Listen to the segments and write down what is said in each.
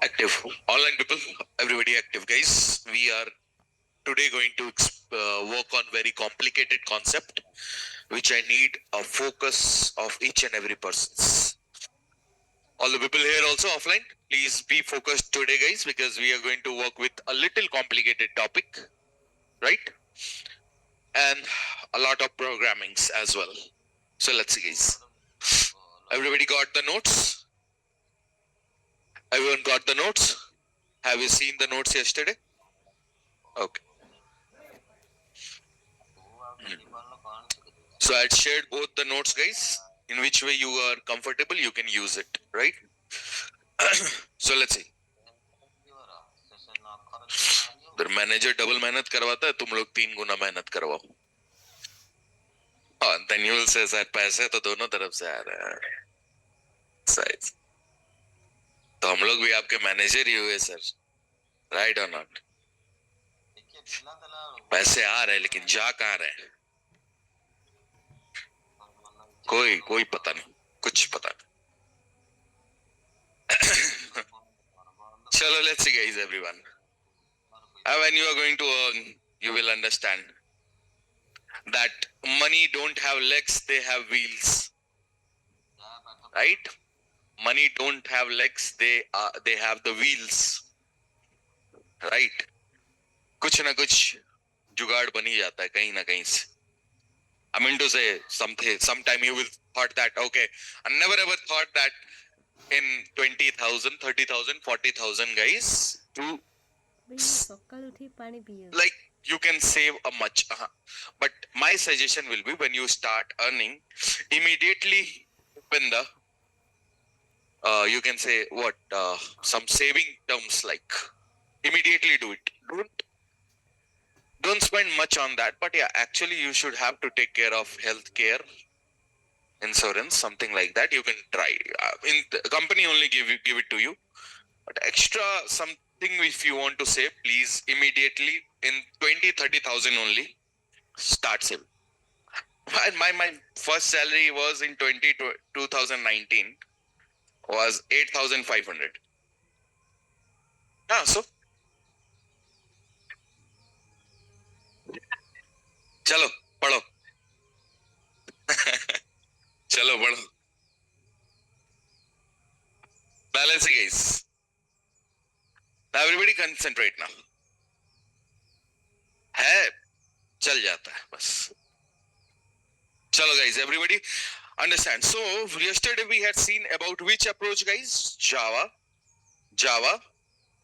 Active. Online people, everybody active, guys. We are today going to work on very complicated concept, which I need a focus of each and every person's. All the people here also offline, please be focused today, guys, because we are going to work with a little complicated topic, right? And a lot of programmings as well. So let's see, guys. Everybody got the notes? Everyone got the notes? Have you seen the notes yesterday? Okay. So I shared both the notes, guys. In which way you are comfortable, you can use it, right? So let's see. The manager double मेहनत करवाता है, तुम लोग 3 गुना मेहनत करवाओ. Then you will say sir पैसे तो दोनों तरफ से आ रहे हैं. Size. तो हम लोग भी आपके मैनेजर ही हुए सर, राइट और नॉट? पैसे आ रहे हैं लेकिन जा कहाँ रहे हैं? कोई पता नहीं, कुछ पता नहीं. Chalo, let's see, guys, everyone. When you are going to earn, you will understand that money don't have legs, they have wheels. Right? Money don't have legs, they have the wheels. Right? कुछ ना कुछ जुगाड़ बनी जाता है कहीं ना कहीं से. I mean to say something. Sometime you will thought that okay, I never ever thought that in 20,000, 30,000, 40,000 guys to like you can save a much. But my suggestion will be when you start earning, immediately open the you can say what some saving terms, like immediately do it. Don't spend much on that, but yeah, actually you should have to take care of healthcare, insurance, something like that. You can try. In the company only give it to you, but extra something if you want to save, please immediately in 20-30,000 only start saving. My first salary was in 2019 was 8,500. So चलो पढ़ो. चलो पढ़ो. Balance, guys. Now everybody concentrate now. है चल जाता है बस. चलो guys, everybody understand. So yesterday we had seen about which approach, guys? Java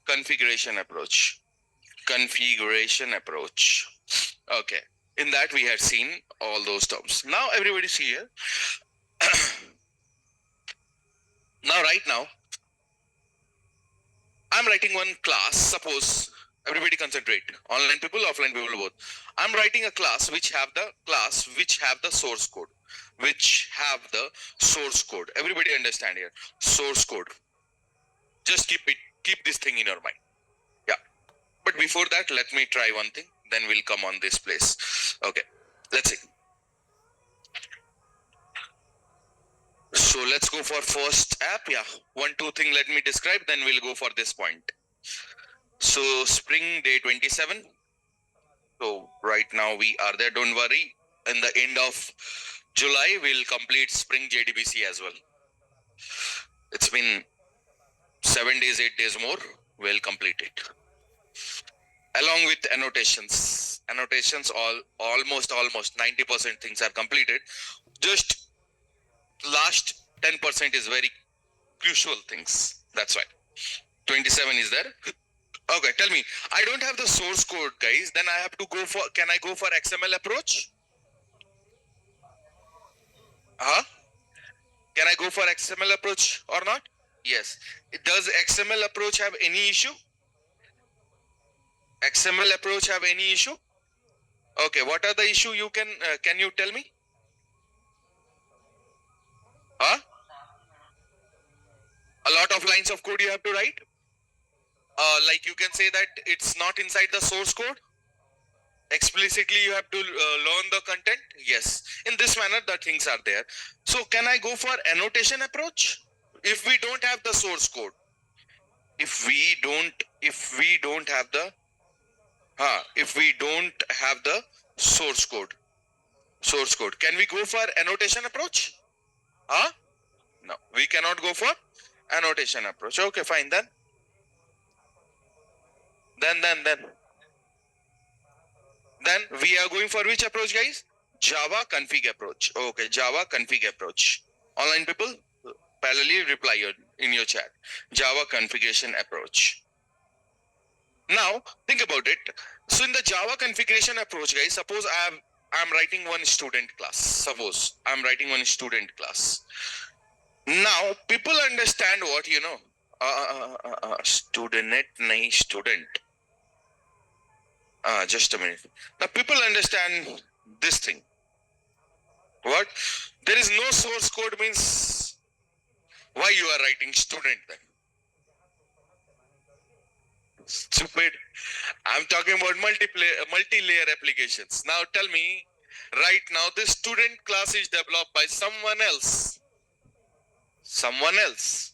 configuration approach. Okay. In that we had seen all those terms. Now everybody see here. Right now I'm writing one class. Suppose everybody concentrate. Online people, offline people both. I'm writing a class which have the source code. Everybody understand here. Source code. Just keep this thing in your mind. Yeah. But before that, let me try one thing. Then we'll come on this place. Okay. Let's see. So let's go for first app. Yeah. 1, 2 thing let me describe. Then we'll go for this point. So spring day 27. So right now we are there. Don't worry. In the end of July, we'll complete spring JDBC as well. It's been 7 days, 8 days more. We'll complete it. Along with annotations. Almost 90% things are completed. Just last 10% is very crucial things. That's why 27 is there. Okay, tell me, I don't have the source code, guys. Then I have to go for, can I go for XML approach? Can I go for XML approach or not? Yes. Does XML approach have any issue? XML approach have any issue? Okay, what are the issue you can you tell me? A lot of lines of code you have to write? Like you can say that it's not inside the source code? Explicitly you have to learn the content. Yes, in this manner the things are there. So can I go for annotation approach if we don't have the source code? If we don't have the if we don't have the source code, can we go for annotation approach? No, we cannot go for annotation approach. Okay, fine. Then we are going for which approach, guys? Java config approach. Okay, Java config approach. Online people, parallelly reply in your chat. Java configuration approach. Now think about it. So in the Java configuration approach, guys, suppose I'm writing one student class. Suppose I'm writing one student class. Now people understand what student nahi student. Just a minute. Now people understand this thing. What? There is no source code means why you are writing student then? Stupid. I'm talking about multi-layer applications. Now tell me, right now this student class is developed by someone else. Someone else.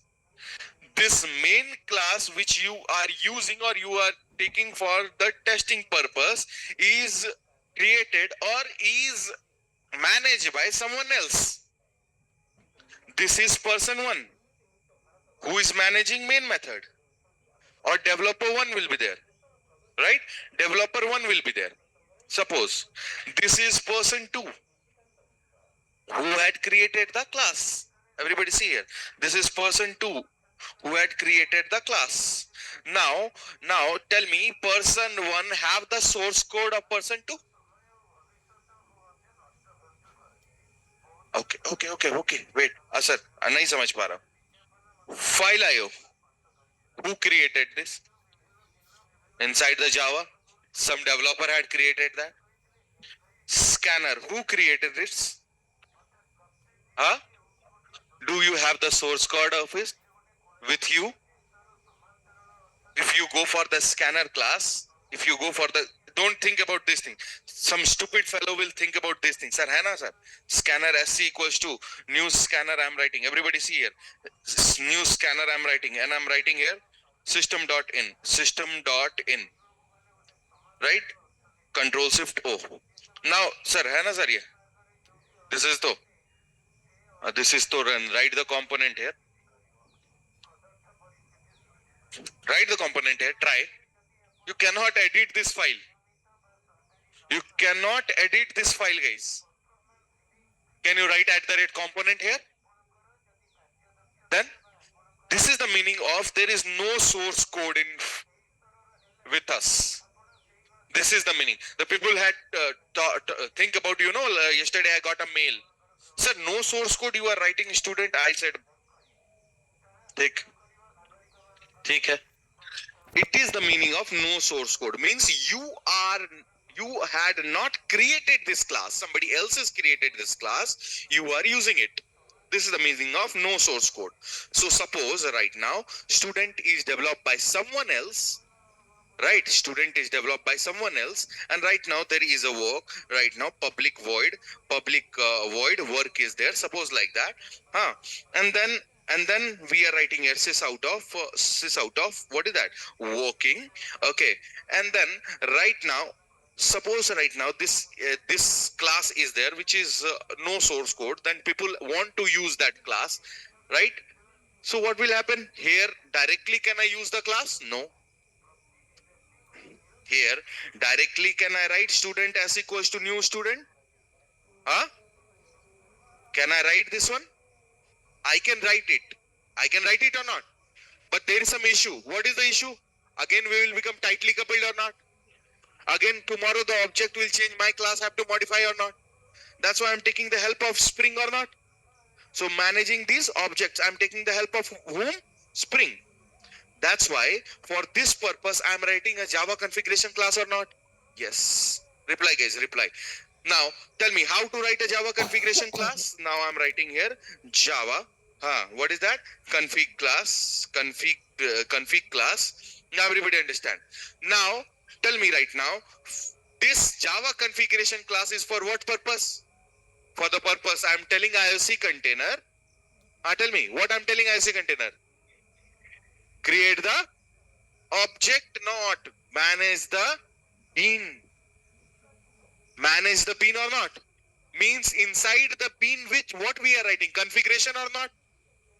This main class which you are using or you are taking for the testing purpose is created or is managed by someone else. This is person one who is managing main method, or developer one will be there, right? Developer one will be there. Suppose this is person two who had created the class. Everybody see here. This is person two who had created the class. Now tell me, person one have the source code of person two? Okay. Wait, sir, नहीं समझ पा रहा. File IO. Who created this? Inside the Java, some developer had created that. Scanner. Who created this? Do you have the source code of it with you? If you go for the scanner class, if you go for the, don't think about this thing. Some stupid fellow will think about this thing. Sir, hai na sir? Scanner SC equals to new scanner I'm writing. Everybody see here. New scanner I'm writing, and I'm writing here system.in. System.in. Right? Control Shift O. Now, sir, hai na sir ye? This is to. This is to run. Write the component here. Write the component here. Try. You cannot edit this file. You cannot edit this file, guys. Can you write @ component here? Then this is the meaning of there is no source code in with us. This is the meaning. The people had think about, yesterday I got a mail. Sir, no source code you are writing, student. I said, take hai. It is the meaning of no source code. Means you had not created this class. Somebody else has created this class. You are using it. This is the meaning of no source code. So suppose right now student is developed by someone else. Right, student is developed by someone else, and right now there is a work. Right now public void work is there. Suppose like that, and then we are writing here sys out of what is that? Working. Okay, and then right now, suppose right now this class is there which is no source code. Then people want to use that class, right? So what will happen here? Directly can I use the class? No. Here directly can I write student s equals to new student? Can I write this one? I can write it or not? But there is some issue. What is the issue? Again we will become tightly coupled or not? Again tomorrow the object will change, my class have to modify or not? That's why I'm taking the help of Spring or not? So managing these objects, I'm taking the help of whom? Spring. That's why for this purpose I'm writing a Java configuration class or not? Yes. Reply, guys, reply. Now tell me how to write a Java configuration class. Now I'm writing here Java. What is that? Config class. Config class. Now everybody understand. Now tell me right now, This Java configuration class is for what purpose? For the purpose I'm telling IOC container. Tell me what I'm telling IOC container. Create the object, not manage the bean. Manage the bean or not? Means inside the bean which what we are writing, configuration or not,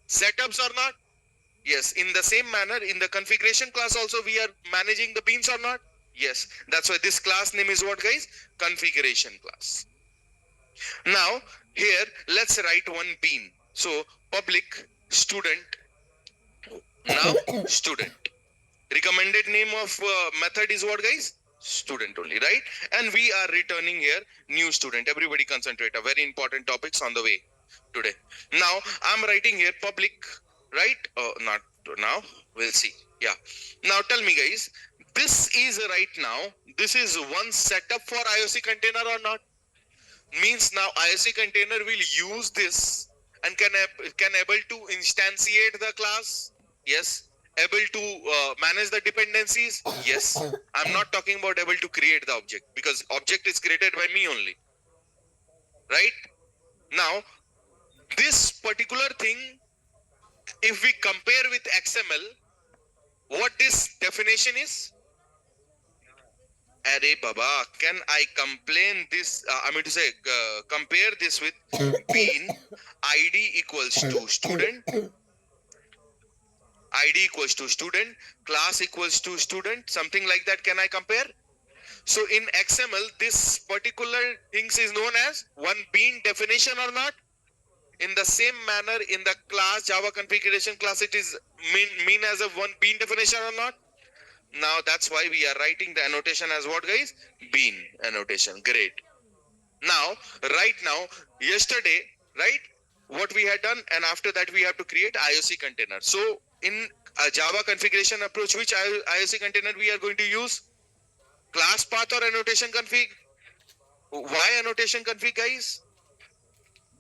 setups or not? Yes, in the same manner in the configuration class also we are managing the beans or not? Yes, that's why this class name is what, guys? Configuration class. Now here let's write one bean. So public student, now student. Recommended name of method is what, guys? Student only, right? And we are returning here new student. Everybody concentrate, a very important topics on the way today. Now I'm writing here public, right? Not now, we'll see. Yeah, now tell me, guys, this is right now, this is one setup for IOC container or not? Means now IOC container will use this and can able to instantiate the class. Yes. Able to manage the dependencies. Yes. I'm not talking about able to create the object, because object is created by me only, right? Now this particular thing, if we compare with XML, what this definition is? Arey Baba, can I complain this? I mean to say, compare this with bean ID equals to student, ID equals to student, class equals to student, something like that. Can I compare? So in XML, this particular things is known as one bean definition or not? In the same manner, in the class Java configuration class, it is mean as a one bean definition or not? Now that's why we are writing the annotation as what, guys? Bean annotation. Great. Now, right now, yesterday, right? What we had done, and after that we have to create IOC container. So in a Java configuration approach, which IOC container we are going to use? Class path or annotation config? Why annotation config, guys?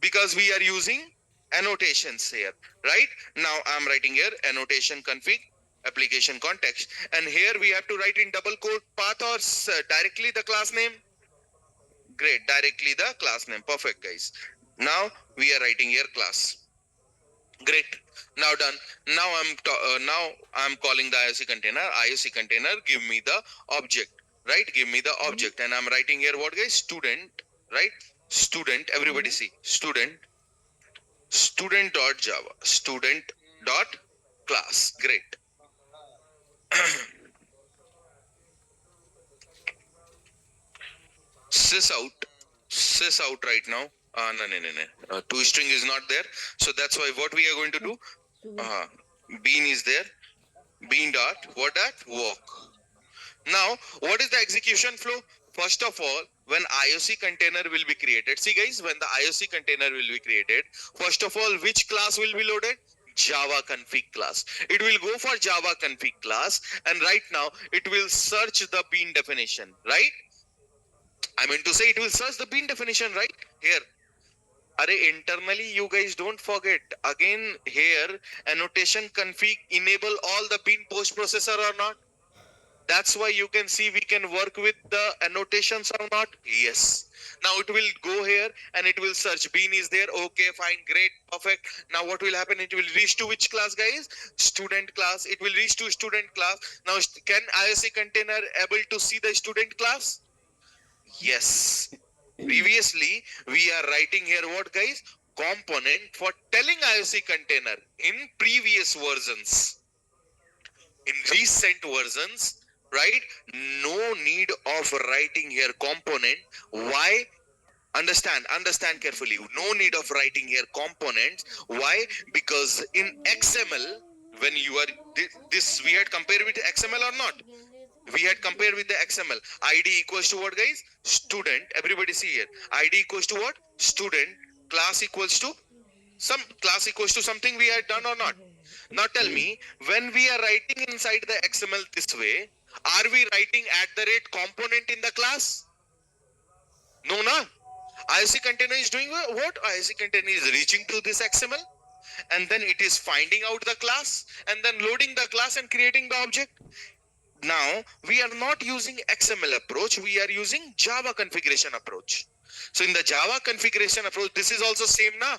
Because we are using annotations here, right? Now I'm writing here annotation config application context, and here we have to write in double quote path or directly the class name. Great, directly the class name. Perfect, guys. Now we are writing here class. Great. Now done. Now I'm calling the IOC container. IOC container, give me the object, right? Give me the object, and I'm writing here what, guys? Student, right? Student. Everybody see student. Student dot Java. Student dot class. Great. Sys out right now. No. To string is not there. So that's why what we are going to do, bean is there. Bean dot, what that? Walk. Now, what is the execution flow? First of all, when IOC container will be created. See guys, when the IOC container will be created, first of all, which class will be loaded? Java config class. It will go for Java config class, and right now it will search the bean definition, right? I mean to say it will search the bean definition, right? Here. Internally you guys don't forget. Again here, annotation config enable all the bean post processor or not? That's why you can see we can work with the annotations or not? Yes. Now it will go here and it will search. Bean is there. Okay, fine, great, perfect. Now what will happen? It will reach to which class, guys? Student class. It will reach to student class. Now can IOC container able to see the student class? Yes. Previously, we are writing here what, guys? Component for telling IOC container in previous versions. In recent versions, right? No need of writing here component. Why? Understand carefully. No need of writing here components. Why? Because in XML, when you are this, we had compared with XML or not? We had compared with the XML. ID equals to what, guys? Student. Everybody see here. ID equals to what? Student. Class equals to something we had done or not? Now tell me, when we are writing inside the XML this way, are we writing @ component in the class? No, na? IOC container is doing what? IOC container is reaching to this XML, and then it is finding out the class and then loading the class and creating the object. Now we are not using XML approach, we are using Java configuration approach. So in the Java configuration approach, this is also same now.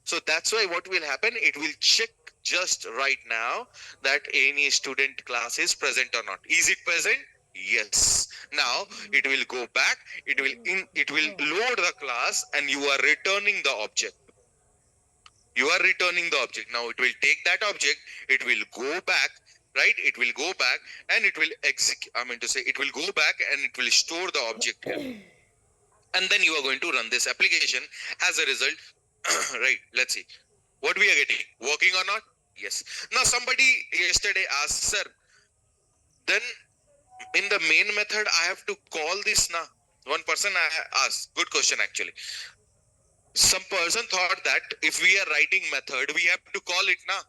So that's why what will happen, it will check just right now that any student class is present or not. Is it present? Yes. Now it will go back, it will load the class and you are returning the object. You are returning the object. Now it will take that object, it will go back, right? It will go back and it will execute, it will go back and it will store the object here. And then you are going to run this application. As a result, right, let's see what we are getting, working or not. Yes. Now somebody yesterday asked, sir, then in the main method I have to call this now. One person asked, good question actually. Some person thought that if we are writing method, we have to call it now.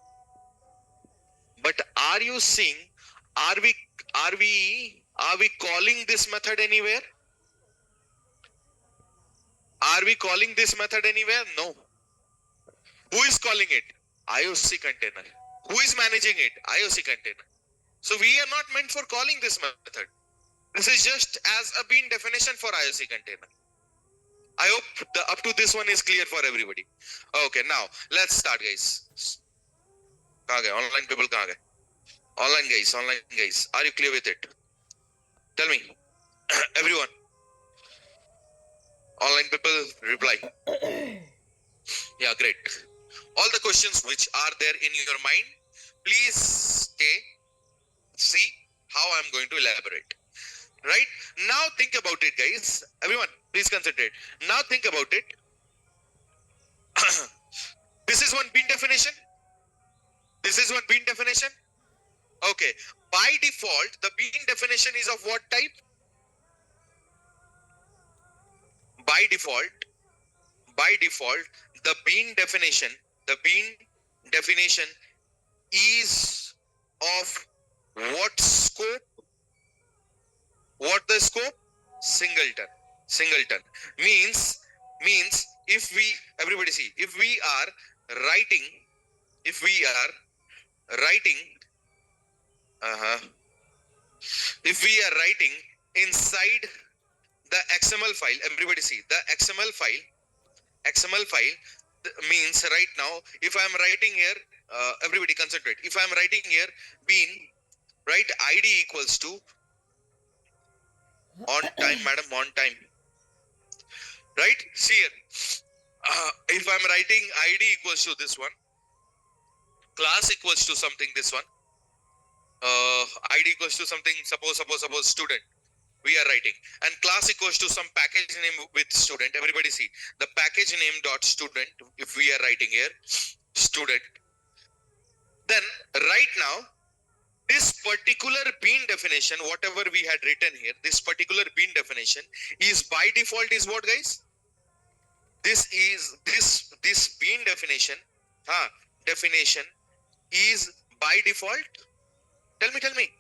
But are you seeing, are we calling this method anywhere? Are we calling this method anywhere? No. Who is calling it? IOC container. Who is managing it? IOC container. So we are not meant for calling this method. This is just as a bean definition for IOC container. I hope the up to this one is clear for everybody. Okay, now let's start, guys. Online people, online guys. Are you clear with it? Tell me, everyone. Online people, reply. Yeah, great. All the questions which are there in your mind, please see how I'm going to elaborate. Right? Now think about it, guys. Everyone, please concentrate. Now think about it. This is one bean definition. This is one bean definition. Okay. By default, the bean definition is of what type? By default, the bean definition is of what scope? What the scope? Singleton. Means if we, everybody see, if we are writing inside the XML file, everybody see the XML file means right now, if I am writing here, everybody concentrate. If I am writing here bean, right, ID equals to on time, madam, on time. Right? See here. If I'm writing ID equals to this one, class equals to something, this one. ID equals to something, suppose student. We are writing. And class equals to some package name with student. Everybody see. The package name dot student, if we are writing here, student. Then right now, this particular bean definition, whatever we had written here, this particular bean definition is by default is what, guys? This bean definition is by default. Tell me.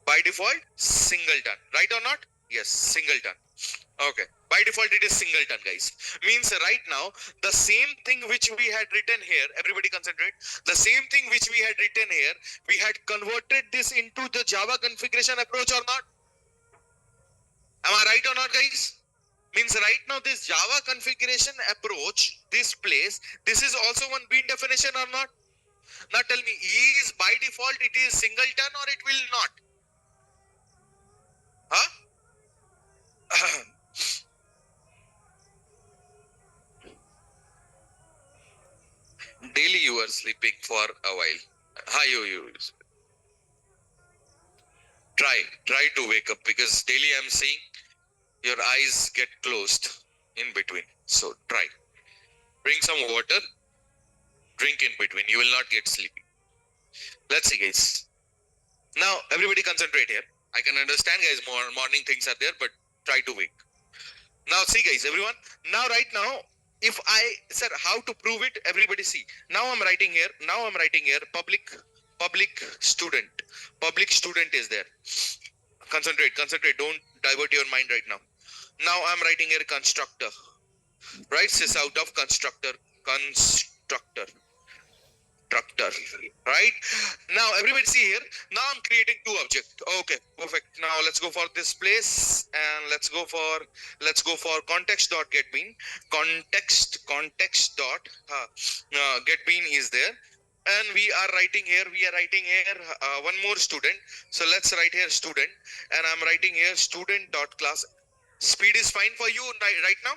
By default, singleton. Right or not? Yes, singleton. Okay. By default, it is singleton, guys. Means right now, the same thing which we had written here, everybody concentrate. The same thing which we had written here, we had converted this into the Java configuration approach or not? Am I right or not, guys? Means right now this Java configuration approach, this place, this is also one bean definition or not? Now tell me, is by default it is singleton or it will not? Huh? Daily you are sleeping for a while. Hi, you. Try to wake up, because daily I'm seeing your eyes get closed in between. So try. Bring some water, drink in between. You will not get sleepy. Let's see, guys. Now, everybody concentrate here. I can understand, guys, more morning things are there, but try to wake. Now, see, guys, everyone. Now, right now, if I said how to prove it, everybody see. Now I'm writing here. Public student. Public student is there. Concentrate. Don't divert your mind right now. Now I'm writing here constructor. Right? Sys out of constructor. constructor, right? Now everybody see here, now I'm creating two objects. Okay, perfect. Now let's go for this place and let's go for context.getBean. Context dot getBean is there, and we are writing here one more student. So let's write here student, and I'm writing here student dot class. Speed is fine for you right now?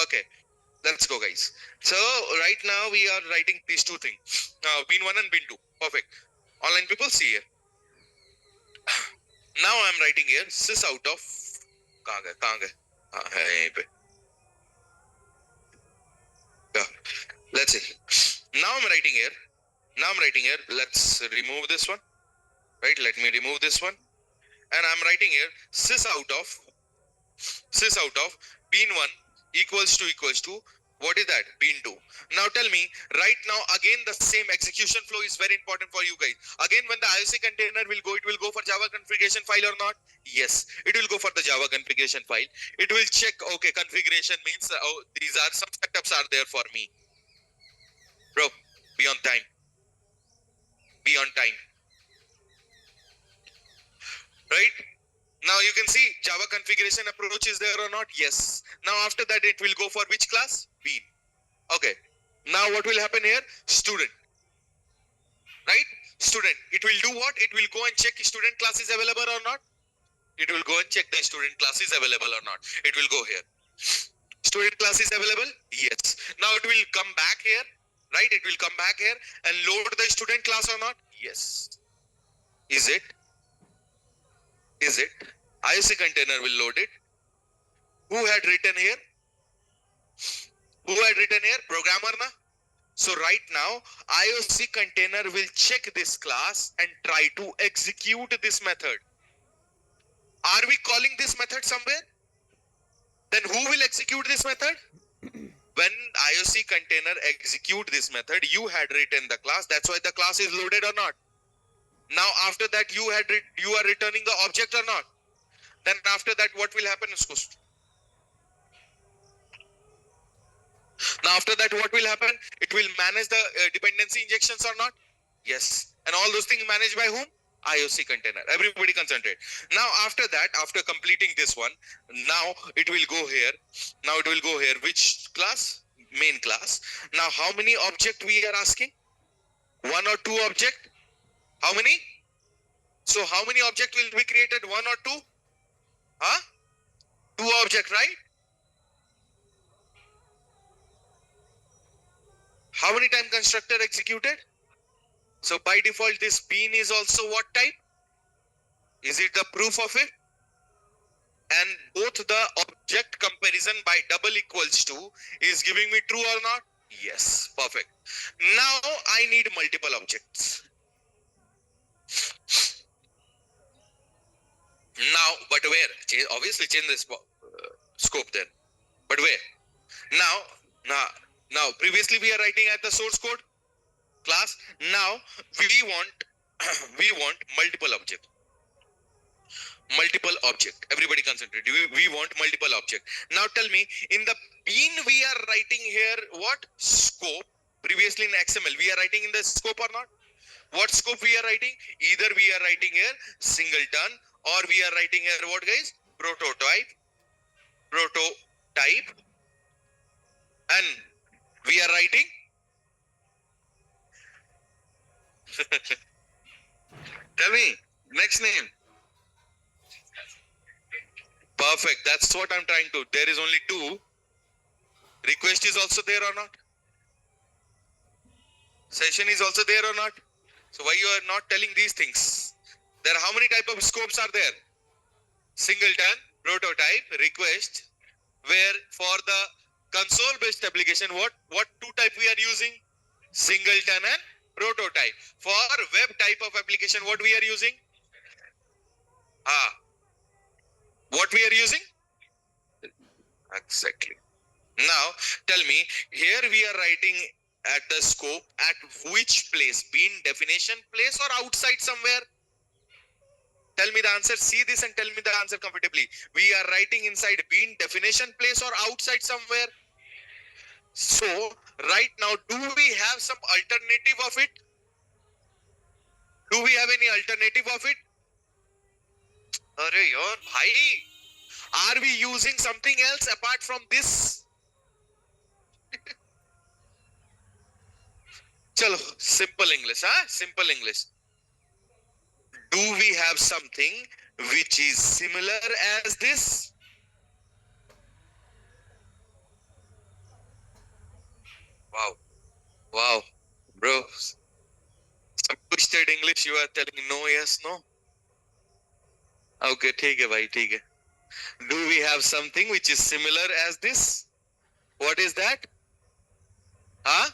Okay, let's go, guys. So right now we are writing these two things, bean 1 and bean 2. Perfect. Online people, see here. Now I'm writing here sys out of कहाँ गए? है यहीं पे. Yeah. Let's see. Now I'm writing here. Let's remove this one. Right? Let me remove this one. And I'm writing here sys out of bean 1 equals to what is that? Bean 2. Now tell me, right now again the same execution flow is very important for you guys. Again, when the IOC container will go, it will go for Java configuration file or not? Yes, it will go for the Java configuration file. It will check, okay, configuration means, oh, these are some setups are there for me. Bro, be on time. Right? Now you can see Java configuration approach is there or not? Yes. Now after that it will go for which class? Bean. Okay. Now what will happen here? Student. Right? Student. It will do what? It will go and check student class is available or not? It will go and check the student class is available or not. It will go here. Student class is available? Yes. Now it will come back here. Right? It will come back here and load the student class or not? Yes. Is it? IOC container will load it. Who had written here? Programmer na? So right now, IOC container will check this class and try to execute this method. Are we calling this method somewhere? Then who will execute this method? When IOC container execute this method, you had written the class. That's why the class is loaded or not. Now after that, you are returning the object or not? Then after that, what will happen? Now after that, what will happen? It will manage the dependency injections or not? Yes. And all those things managed by whom? IOC container. Everybody concentrate. Now after that, after completing this one, now it will go here. Which class? Main class. Now how many object we are asking? 1 or 2 object? How many? So how many object will be created? 1 or 2? 2 object, right? How many time constructor executed? So by default, this bean is also what type? Is it the proof of it? And both the object comparison by double equals to is giving me true or not? Yes, perfect. Now I need multiple objects. Now, but where? Obviously change this scope then. But where? Now, previously we are writing at the source code class. Now we want multiple object. Everybody concentrate. We want multiple object. Now tell me, in the bean we are writing here what? Scope. Previously in XML we are writing in the scope or not? What scope we are writing? Either we are writing here singleton, or we are writing here what, guys? Prototype, and we are writing tell me, next name. Perfect. That's what I'm trying to. There is only 2. Request is also there or not? Session is also there or not? So why you are not telling these things? There are how many type of scopes are there? Singleton, prototype, request. Where for the console based application, what 2 type we are using? Singleton and prototype. For web type of application, what we are using? What we are using? Exactly. Now tell me, here we are writing at the scope at which place? Bean definition place or outside somewhere? Tell me the answer. See this and tell me the answer comfortably. We are writing inside bean definition place or outside somewhere? So right now, do we have some alternative of it? Do we have any alternative of it? Arey yaar, bhai, are we using something else apart from this? Chalo, simple English, huh? Simple English. Do we have something which is similar as this? Wow, wow, bro. Some twisted English you are telling no, yes, no. Okay, ठीक है भाई, ठीक है. Do we have something which is similar as this? What is that? Huh?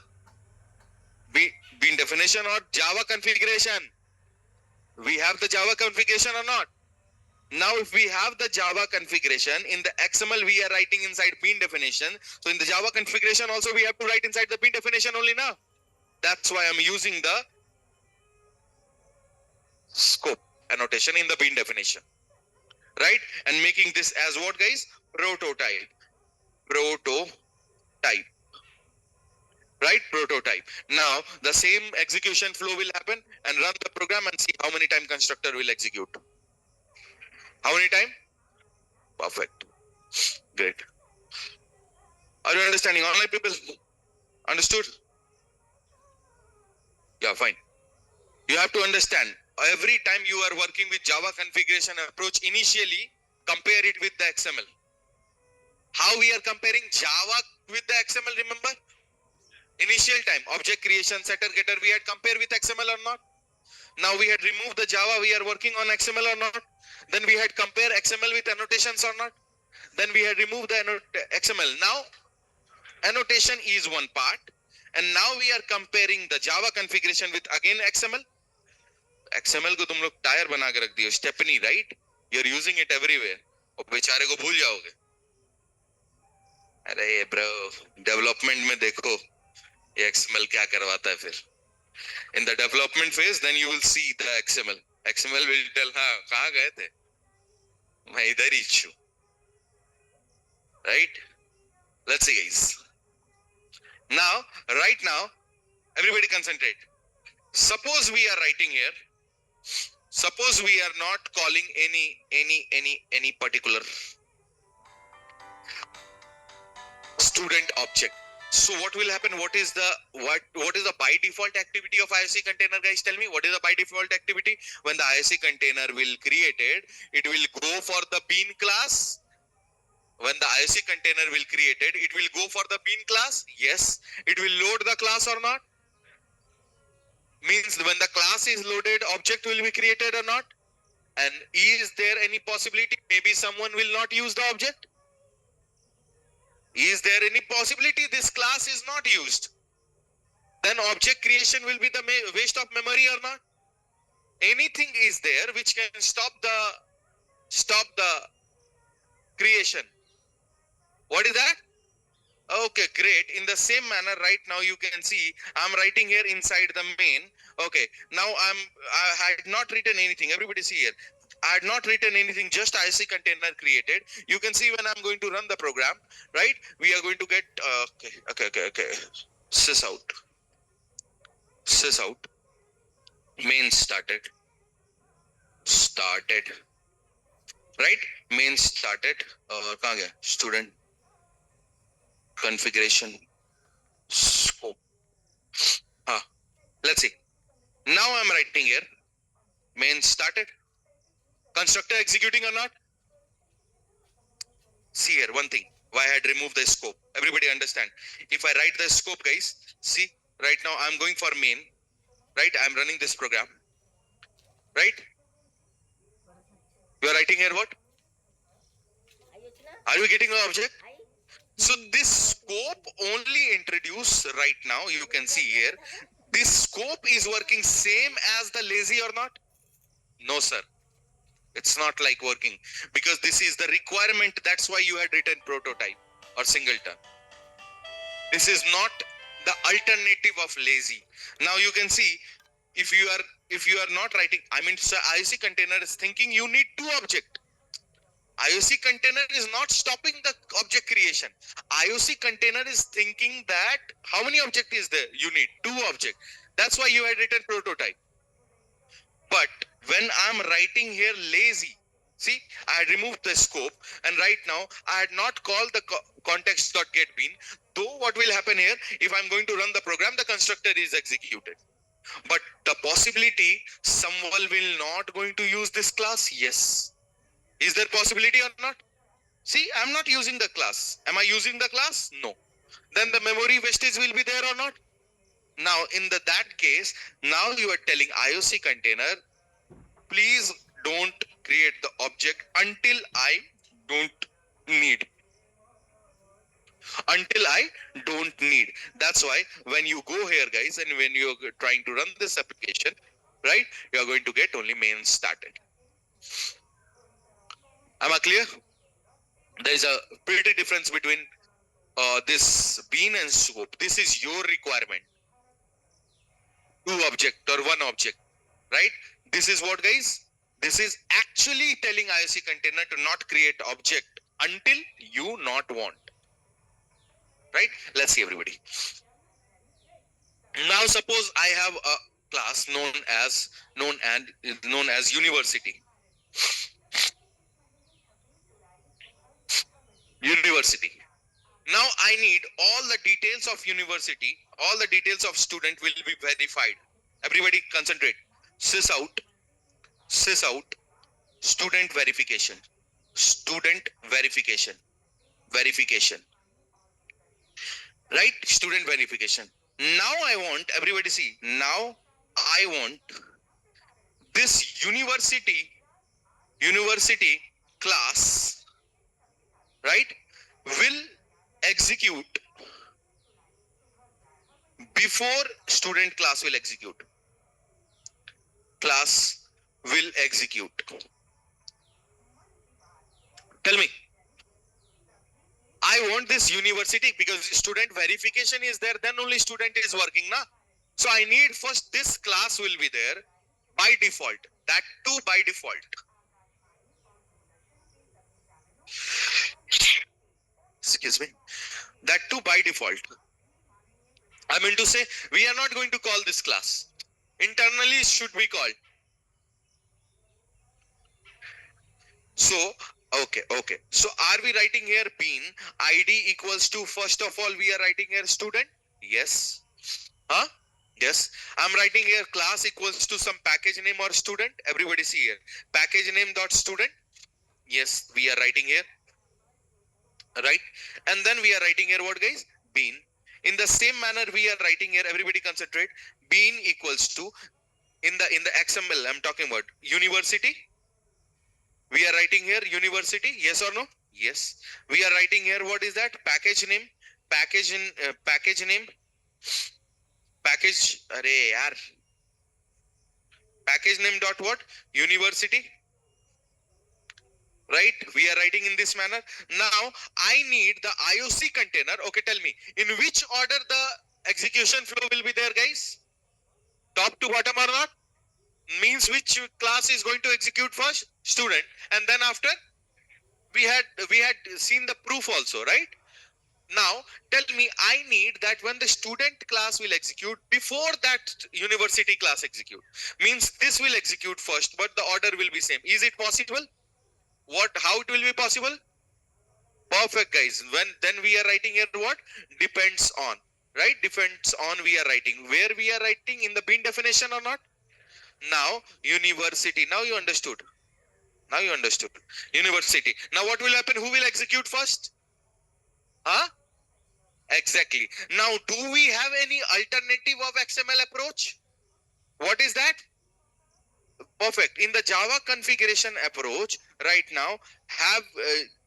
Bean definition or Java configuration? We have the Java configuration or not? Now, if we have the Java configuration, in the XML we are writing inside bean definition. So in the Java configuration also we have to write inside the bean definition only now. That's why I'm using the scope annotation in the bean definition. Right? And making this as what, guys? Prototype. Prototype. Right? Prototype. Now, the same execution flow will happen, and run the program and see how many time constructor will execute. How many time? Perfect. Great. Are you understanding? Online people? Understood? Yeah, fine. You have to understand, every time you are working with Java configuration approach, initially compare it with the XML. How we are comparing Java with the XML, remember? Initial time, object creation, setter, getter, we had compared with XML or not? Now we had removed the Java, we are working on XML or not? Then we had compare XML with annotations or not? Then we had removed the XML. Now, annotation is one part, and now we are comparing the Java configuration with again XML. XML को तुम लोग tyre बना के रख दियो, stepney, right? You're using it everywhere. और बेचारे को भूल जाओगे. अरे ब्रो, डेवलपमेंट में देखो ये XML क्या करवाता है फिर. In the development phase, then you will see the XML. XML will tell, हाँ कहाँ गए थे? मैं इधर ही हूँ. Right? Let's see, guys. Now, right now, everybody concentrate. Suppose we are writing here. Suppose we are not calling any particular student object. So what will happen? What is the by default activity of IOC container, guys? Tell me, what is the by default activity? When the IOC container will created, it will go for the bean class. When the IOC container will created, it will go for the bean class. Yes. It will load the class or not? Means when the class is loaded, object will be created or not? And is there any possibility maybe someone will not use the object? Is there any possibility this class is not used? Then object creation will be the waste of memory or not? Anything is there which can stop the creation. What is that? Okay, great. In the same manner, right now you can see I'm writing here inside the main. Okay, now I had not written anything. Everybody see here. I had not written anything, just IC container created. You can see when I'm going to run the program, right? We are going to get, okay. Sys out. Main started. Right? Main started. कहाँ गया? Student. Configuration. Scope. Let's see. Now I'm writing here. Main started. Constructor executing or not? See here, one thing. Why I had removed the scope. Everybody understand. If I write the scope, guys, see, right now I'm going for main. Right? I'm running this program. Right? You are writing here what? Are you getting the object? So this scope only introduced right now, you can see here. This scope is working same as the lazy or not? No, sir. It's not like working because this is the requirement. That's why you had written prototype or singleton. This is not the alternative of lazy. Now you can see if you are not writing, I mean, IC container is thinking you need two objects. IOC container is not stopping the object creation. IOC container is thinking that how many object is there? You need 2 object. That's why you had written prototype. But when I'm writing here lazy, see, I had removed the scope, and right now I had not called the context.getBean. Though what will happen here, if I'm going to run the program, the constructor is executed. But the possibility someone will not going to use this class, yes. Is there possibility or not? See, I'm not using the class. Am I using the class? No. Then the memory wastage will be there or not? Now, in that case, now you are telling IOC container, please don't create the object until I don't need. Until I don't need. That's why when you go here, guys, and when you're trying to run this application, right, you're going to get only main started. Am I clear? There's a pretty difference between this bean and scope. This is your requirement. 2 object or 1 object, right? This is what, guys? This is actually telling IOC container to not create object until you not want. Right? Let's see, everybody. Now suppose I have a class known as university. University. Now I need all the details of university, all the details of student will be verified. Everybody concentrate. Sysout, student verification, verification. Right? Student verification. Now I want, everybody see, now I want this university class, right, will execute before student class will execute. Class will execute. Tell me. I want this university because student verification is there, then only student is working, na? So I need first this class will be there by default. That too by default. Excuse me. That too by default. I mean to say, we are not going to call this class. Internally it should be called. So, okay. So are we writing here bean ID equals to, first of all, we are writing here student? Yes. Huh? Yes. I'm writing here class equals to some package name or student. Everybody see here. Package name dot student. Yes, we are writing here. Right? And then we are writing here what, guys? Bean. In the same manner we are writing here, everybody concentrate. Bean equals to, in the XML I'm talking about, university. We are writing here university, yes or no? Yes. We are writing here, what is that? Package name. Package name. Package, arey yaar. Package name dot what? University. Right? We are writing in this manner. Now, I need the IOC container. Okay, tell me, in which order the execution flow will be there, guys? Top to bottom or not? Means which class is going to execute first? Student. And then after? We had seen the proof also, right? Now, tell me, I need that when the student class will execute, before that university class execute. Means this will execute first, but the order will be same. Is it possible? How it will be possible? Perfect, guys. Then we are writing here what? Depends on. Right? Depends on we are writing. Where we are writing, in the bean definition or not? Now, university. Now you understood. University. Now what will happen? Who will execute first? Huh? Exactly. Now, do we have any alternative of XML approach? What is that? Perfect. In the Java configuration approach, right now, have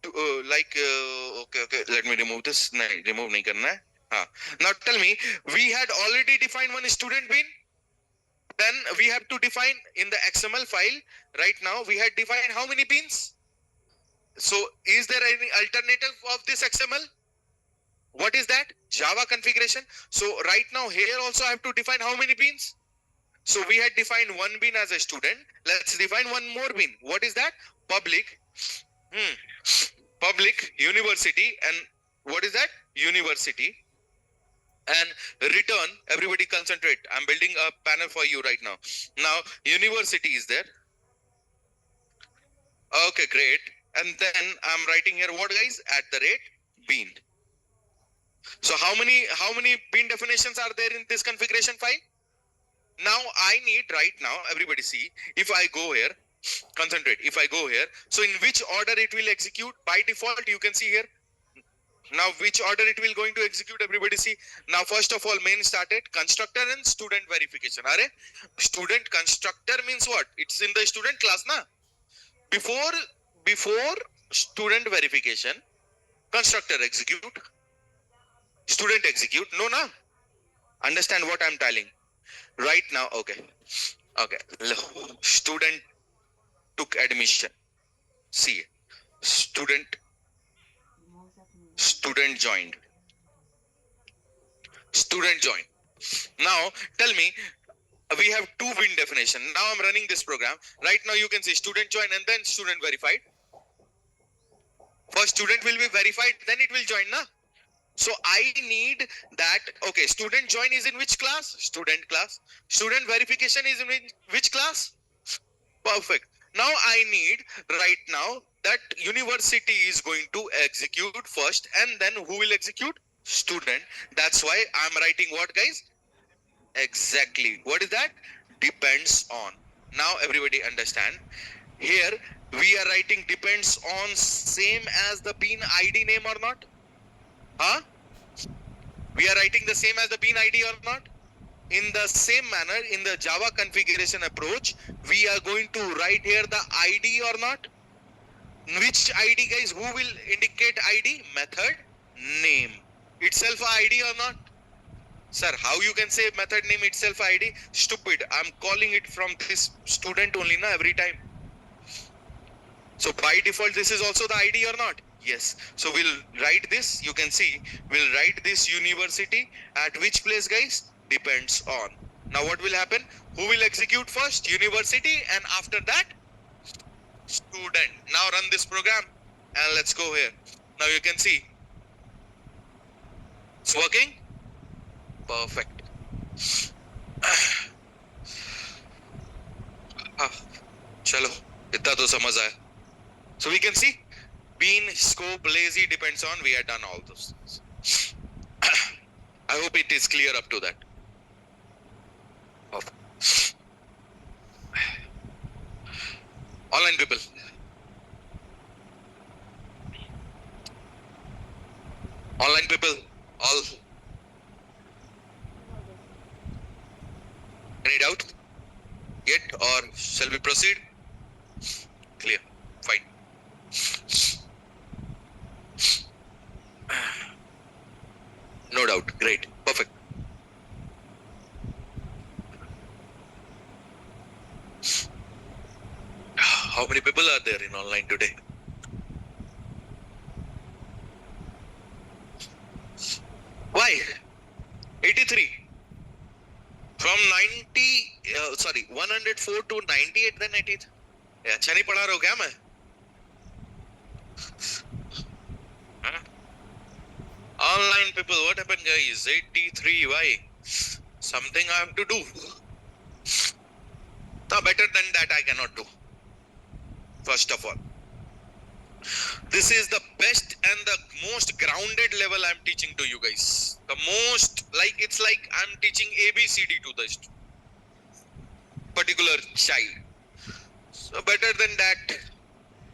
okay. Let me remove this. No, remove nahi karna hai. Now tell me, we had already defined one student bean. Then we have to define in the XML file. Right now, we had defined how many beans? So, is there any alternative of this XML? What is that? Java configuration. So right now here also I have to define how many beans? So we had defined one bean as a student. Let's define one more bean. What is that? Public. Public, university, and what is that? University. And return, everybody concentrate. I'm building a panel for you right now. Now, university is there. Okay, great. And then I'm writing here what, guys? At the rate bean. So how many bean definitions are there in this configuration file? Now I need right now, everybody see, if I go here, concentrate, if I go here, so in which order it will execute? By default, you can see here. Now which order it will going to execute, everybody see. Now first of all, main started, constructor and student verification. Are student constructor means what? It's in the student class, na? Before student verification, constructor execute, student execute. No, na? Understand what I'm telling right now? Okay. Student took admission. See, student joined. Student joined. Now tell me, we have two win definition. Now I'm running this program. Right now you can see student join and then student verified. First student will be verified, then it will join, na? So I need that. Okay, student join is in which class? Student class. Student verification is in which class? Perfect. Now I need right now that university is going to execute first, and then who will execute? Student. That's why I'm writing what, guys? Exactly. What is that? Depends on. Now everybody understand. Here we are writing depends on same as the bean ID name or not? Huh? We are writing the same as the bean ID or not? In the same manner, in the Java configuration approach, we are going to write here the ID or not? Which ID, guys? Who will indicate ID? Method name. Itself a ID or not? Sir, how you can say method name itself ID? Stupid. I'm calling it from this student only, na, every time. So by default, this is also the ID or not? Yes. So we'll write this. You can see, we'll write this university at which place, guys? Depends on. Now what will happen? Who will execute first? University, and after that, student. Now run this program and let's go here. Now you can see it's working. Perfect. Chalo, itna to samajh aaya. So we can see bean, scope, lazy, depends on. We have done all those things. I hope it is clear up to that. Online people. Online people, all. Any doubt yet, or shall we proceed? Clear. Fine. No doubt. Great. Perfect. How many people are there in online today? Why? 83. From 104 to 98, then 80. अच्छा नहीं पढ़ा रहा हूँ क्या मैं? Online people, what happened, guys? 83. Why? Something I have to do. No, better than that I cannot do. First of all, this is the best and the most grounded level I'm teaching to you guys. The most, like, it's like I'm teaching ABCD to this particular child. So better than that,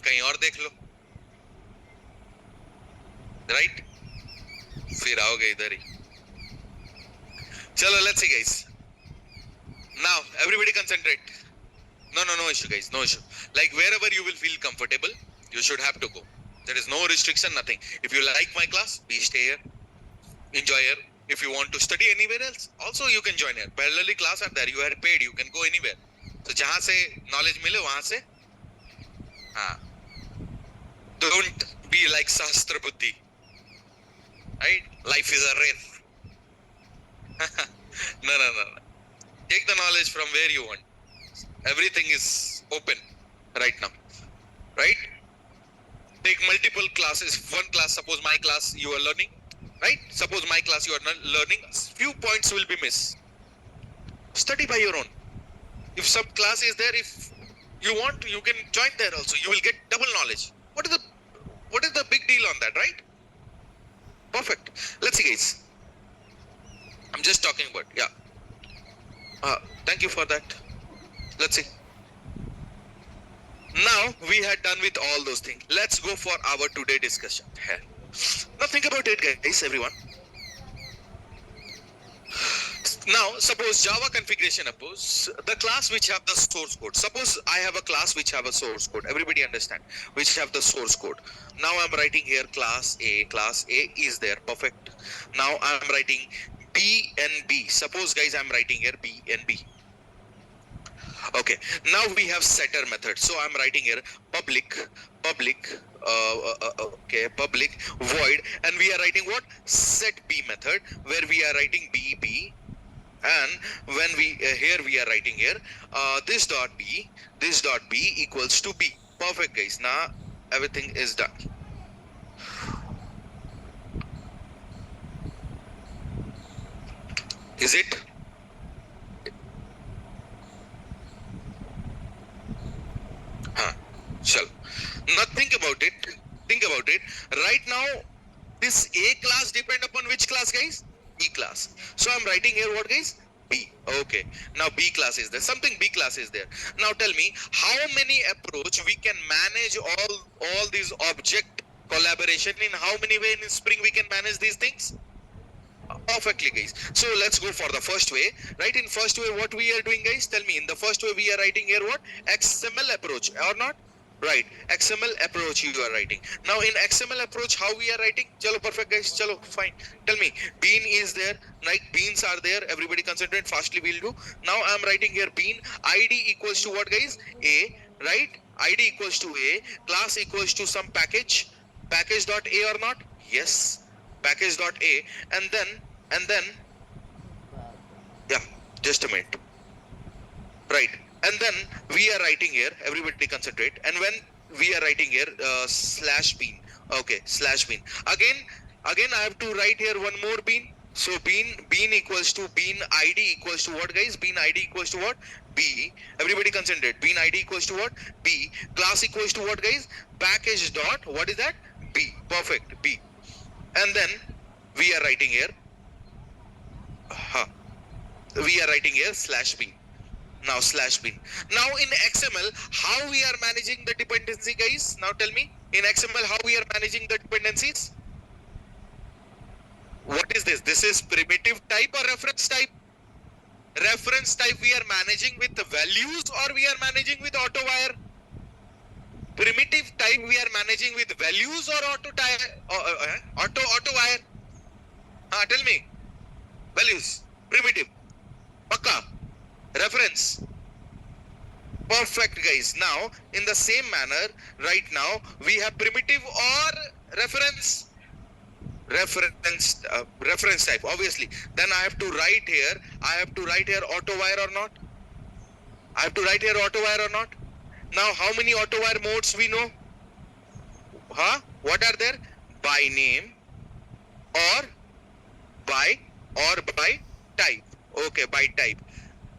कहीं और देख लो, right? फिर आओगे इधर ही. चलो, let's see, guys. Now everybody concentrate. No issue, guys. No issue. Like wherever you will feel comfortable, you should have to go. There is no restriction, nothing. If you like my class, please stay here. Enjoy here. If you want to study anywhere else, also you can join here. Parallelly class are there. You are paid. You can go anywhere. So जहाँ से knowledge मिले वहाँ से. हाँ. Don't be like Sahastra Buddhi. Right? Life is a race. No. Take the knowledge from where you want. Everything is open right now. Right? take multiple classes. One class, suppose my class you are learning, right? Suppose my class you are not learning, few points will be missed. Study by your own. If some class is there, if you want, you can join there also. You will get double knowledge. What is the big deal on that, right? Perfect. Let's see, guys. I'm just talking about, yeah. Thank you for that. Let's see. Now we had done with all those things. Let's go for our today discussion. Now think about it, guys, everyone. Now, suppose Java configuration, suppose the class which have the source code. Suppose I have a class which have a source code. Everybody understand? Which have the source code. Now I'm writing here class A. Class A is there. Perfect. Now I'm writing B and B. Suppose, guys, I'm writing here B and B. Okay. Now we have setter method. So I'm writing here public void, and we are writing what? Set B method, where we are writing B, and when we here we are writing here this dot B equals to B. Perfect, guys. Now everything is done. Is it? Shall now think about it. Right now, this A class depend upon which class, guys? B class. So I'm writing here what, guys? B. Okay. Now B class is there. Something B class is there. Now tell me how many approach we can manage all these object collaboration in how many way in Spring we can manage these things? Perfectly, guys. So let's go for the first way. Right, in first way what we are doing, guys? Tell me, in the first way we are writing here what? XML approach or not? Right, XML approach you are writing. Now in XML approach how we are writing? Chalo, perfect, guys. Chalo, fine. Tell me, bean is there, right? Beans are there. Everybody concentrate, fastly we'll do. Now I'm writing here bean. ID equals to what, guys? A, right? ID equals to A. Class equals to some package. Package dot A or not? Yes. Package dot A, and then yeah, just a minute. Right, and then we are writing here, everybody concentrate, and when we are writing here slash bean. Okay, slash bean. Again I have to write here one more bean. So bean equals to bean ID equals to what, guys? Bean ID equals to what? B. Everybody concentrate. Bean ID equals to what? B. Class equals to what, guys? Package dot, what is that? B. Perfect, B. And then we are writing here slash bean. Now slash bean. Now in XML how we are managing the dependency, guys? Now tell me, in XML how we are managing the dependencies? What is this? This is primitive type or reference type? Reference type we are managing with the values or we are managing with auto wire? Primitive type we are managing with values or auto wire? Tell me. Values. Primitive. Pakka. Reference. Perfect, guys. Now in the same manner, right now we have primitive or reference. Reference type, obviously. Then I have to write here auto wire or not? I have to write here auto wire or not? Now how many auto wire modes we know? What are there? By name or by type. Okay, by type.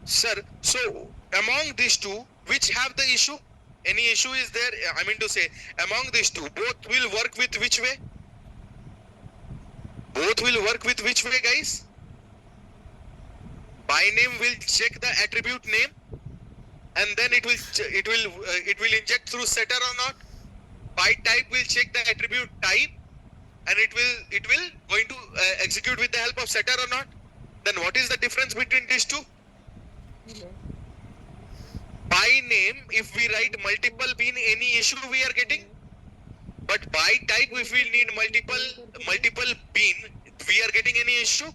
Sir, so among these two, which have the issue? Any issue is there? I mean to say, among these two, both will work with which way? Both will work with which way, guys? By name will check the attribute name, and then it will inject through setter or not. By type will check the attribute type, and it will going to execute with the help of setter or not. Then what is the difference between these two? By name, if we write multiple bean, any issue we are getting. But by type, if we need multiple bean, we are getting any issue?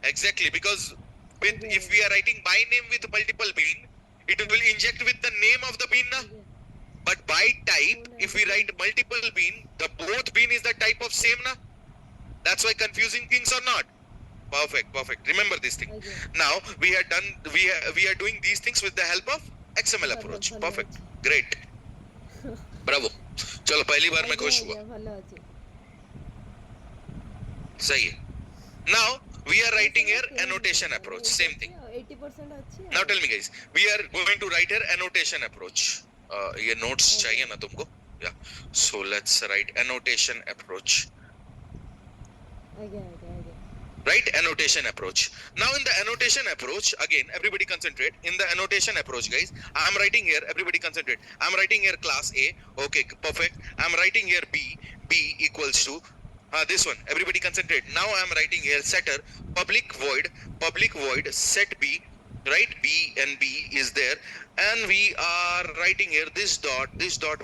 Exactly, because if we are writing by name with multiple bean, it will inject with the name of the bean. But by type, if we write multiple bean, the both bean is the type of same. That's why confusing things or not. Perfect. Remember this thing. Now we are doing these things with the help of XML approach. Perfect. Great. Bravo. चलो पहली बार मैं खुश हुआ, ଭଲ ଅଛି। सही है। Now we are writing here annotation approach, same thing. 80% ଅଛି Now ଆଉ। tell me guys, we are going to write here annotation approach. ये notes Okay. चाहिए ना तुमको? Yeah. So let's write annotation approach. ଆଜ୍ଞା ଆଜ୍ଞା ଆଜ୍ଞା। Right, annotation approach. Now in the annotation approach, again everybody concentrate. In the annotation approach guys, I'm writing here, everybody concentrate. I'm writing here class A. Okay, perfect. I'm writing here B. B equals to this one. Everybody concentrate. Now I'm writing here setter public void set B. Right, B and B is there, and we are writing here this dot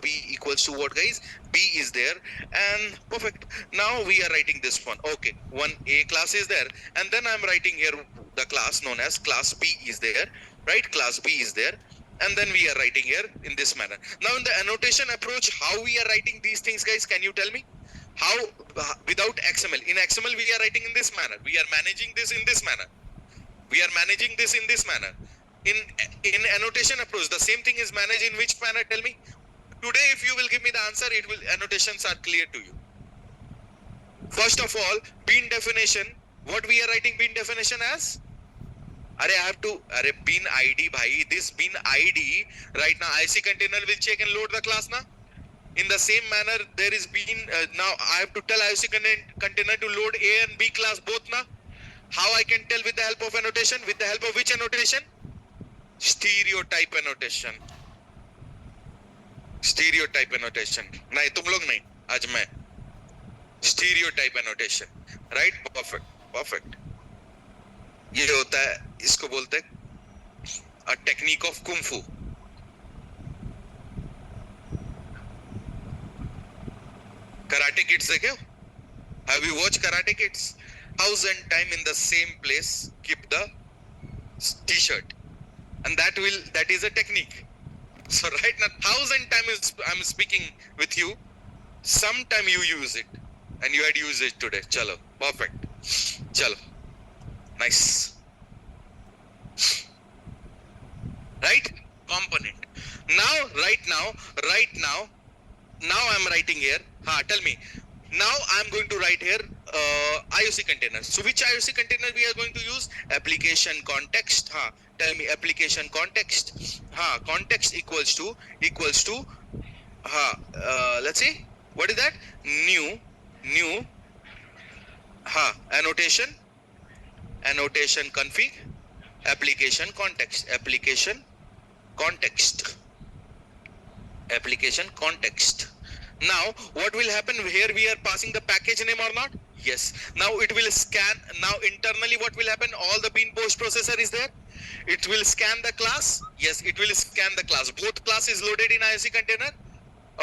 B equals to what guys? B is there, and perfect. Now we are writing this one. Okay, one A class is there, and then I'm writing here the class known as class B is there. Right, class B is there, and then we are writing here in this manner. Now in the annotation approach, how we are writing these things guys, can you tell me? How without XML? In XML we are writing in this manner. We are managing this in this manner. We are managing this in this manner. In annotation approach, the same thing is managed in which manner? Tell me. Today, if you will give me the answer, it will annotations are clear to you. First of all, bean definition. What we are writing bean definition as? I have to. Bean ID, bhai. This bean ID right now. IC container will check and load the class now. In the same manner, there is bean. Now I have to tell IC container to load A and B class both now. How I can tell with the help of annotation? With the help of which annotation? Stereotype annotation. Stereotype annotation. नहीं तुम लोग नहीं, आज मैं. Stereotype annotation. Right? Perfect. Perfect. ये होता है, इसको बोलते हैं a technique of kung fu. Karate Kids देखे हो? Have you watched Karate Kids? 1,000 times in the same place, keep the t-shirt, and that is a technique. So right now 1,000 times I'm speaking with you, sometime you use it, and you had used it today. Chalo, perfect. Chalo, nice. Right, component. Now I'm writing here. Tell me. Now I'm going to write here IOC container. So which IOC container we are going to use? Application context. Tell me, application context. Context equals to let's see, what is that? New annotation config application context. Now what will happen here? We are passing the package name or not? Yes. Now it will scan. Now internally what will happen? All the bean post processor is there. It will scan the class. Yes, it will scan the class. Both class is loaded in IOC container.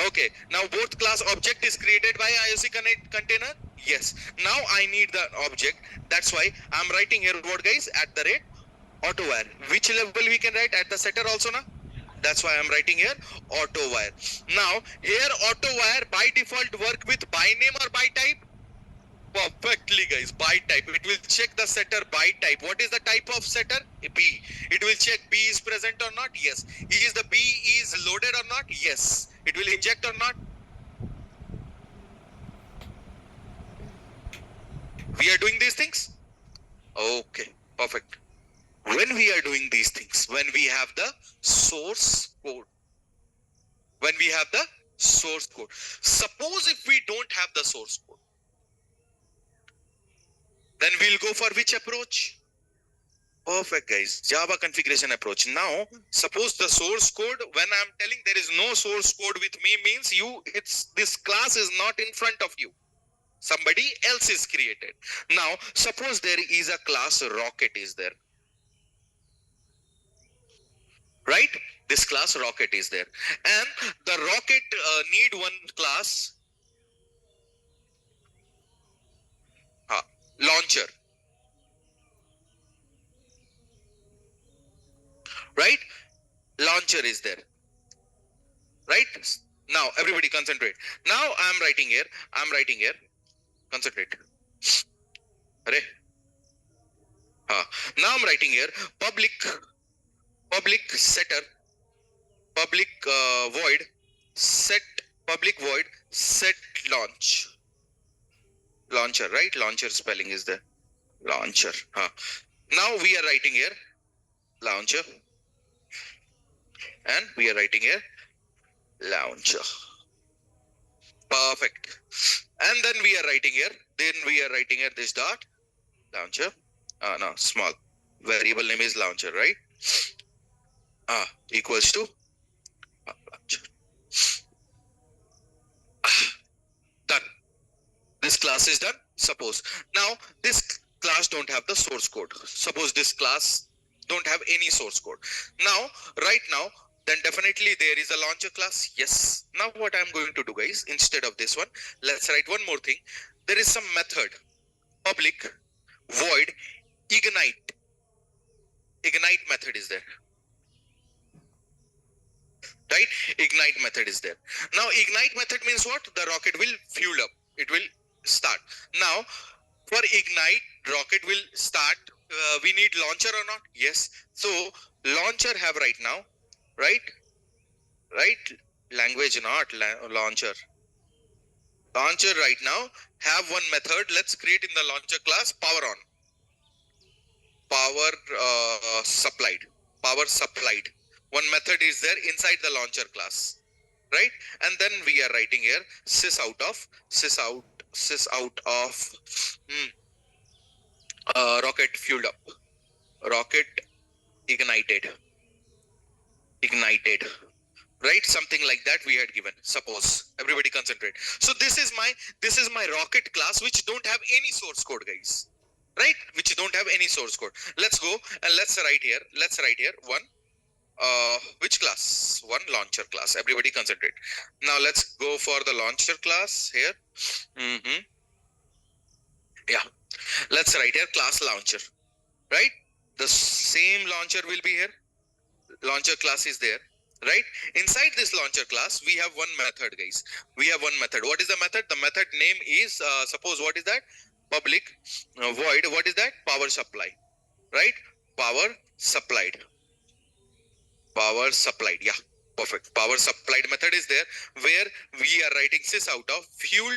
Okay, now both class object is created by IOC container. Yes, now I need the object. That's why I'm writing here what guys? At the rate AutoWire. Which level we can write? At the setter also na? That's why I'm writing here AutoWire. Now here AutoWire by default work with by name or by type? Perfectly guys, by type. It will check the setter by type. What is the type of setter? B. It will check B is present or not? Yes. Is the B is loaded or not? Yes. It will inject or not? We are doing these things? Okay, perfect. When we are doing these things, when we have the source code, suppose if we don't have the source code, then we'll go for which approach? Perfect guys, Java configuration approach. Now suppose the source code, when I'm telling there is no source code with me, means this class is not in front of you, somebody else is created. Now suppose there is a class rocket is there, right? This class rocket is there, and the rocket need one class launcher, right? Launcher is there, right? Now everybody concentrate. Now I'm writing here, concentrate. Now I'm writing here public setter, public void set public void set launch. Launcher, right? Launcher spelling is there. Launcher. Now we are writing here launcher. And we are writing here launcher. Perfect. And then we are writing here. Then we are writing here this dot launcher. No, small. Variable name is launcher, right? Equals to launcher. Done. This class is done. Suppose now this class don't have the source code. Suppose this class don't have any source code. Now, right now, then definitely there is a launcher class. Yes. Now what I'm going to do, guys, instead of this one, let's write one more thing. There is some method, public void ignite. Ignite method is there. Right? Ignite method is there. Now ignite method means what? The rocket will fuel up. It will start. Now for ignite, rocket will start. We need launcher or not? Yes. So launcher have right now, right? Language not launcher. Launcher right now have one method. Let's create in the launcher class power on. Power supplied. Power supplied. One method is there inside the launcher class, right? And then we are writing here sys out of rocket fueled up, rocket ignited, right? Something like that we had given. Suppose everybody concentrate. So this is my rocket class which don't have any source code, guys, right? Which don't have any source code. Let's go and let's write here one. Which class? One launcher class. Everybody concentrate. Now let's go for the launcher class here. Yeah. Let's write here class launcher. Right? The same launcher will be here. Launcher class is there. Right? Inside this launcher class, we have one method, guys. We have one method. What is the method? The method name is, suppose what is that? Public void. What is that? Power supply. Right? Power supplied. Power supplied. Yeah, perfect. Power supplied method is there where we are writing sys out of fuel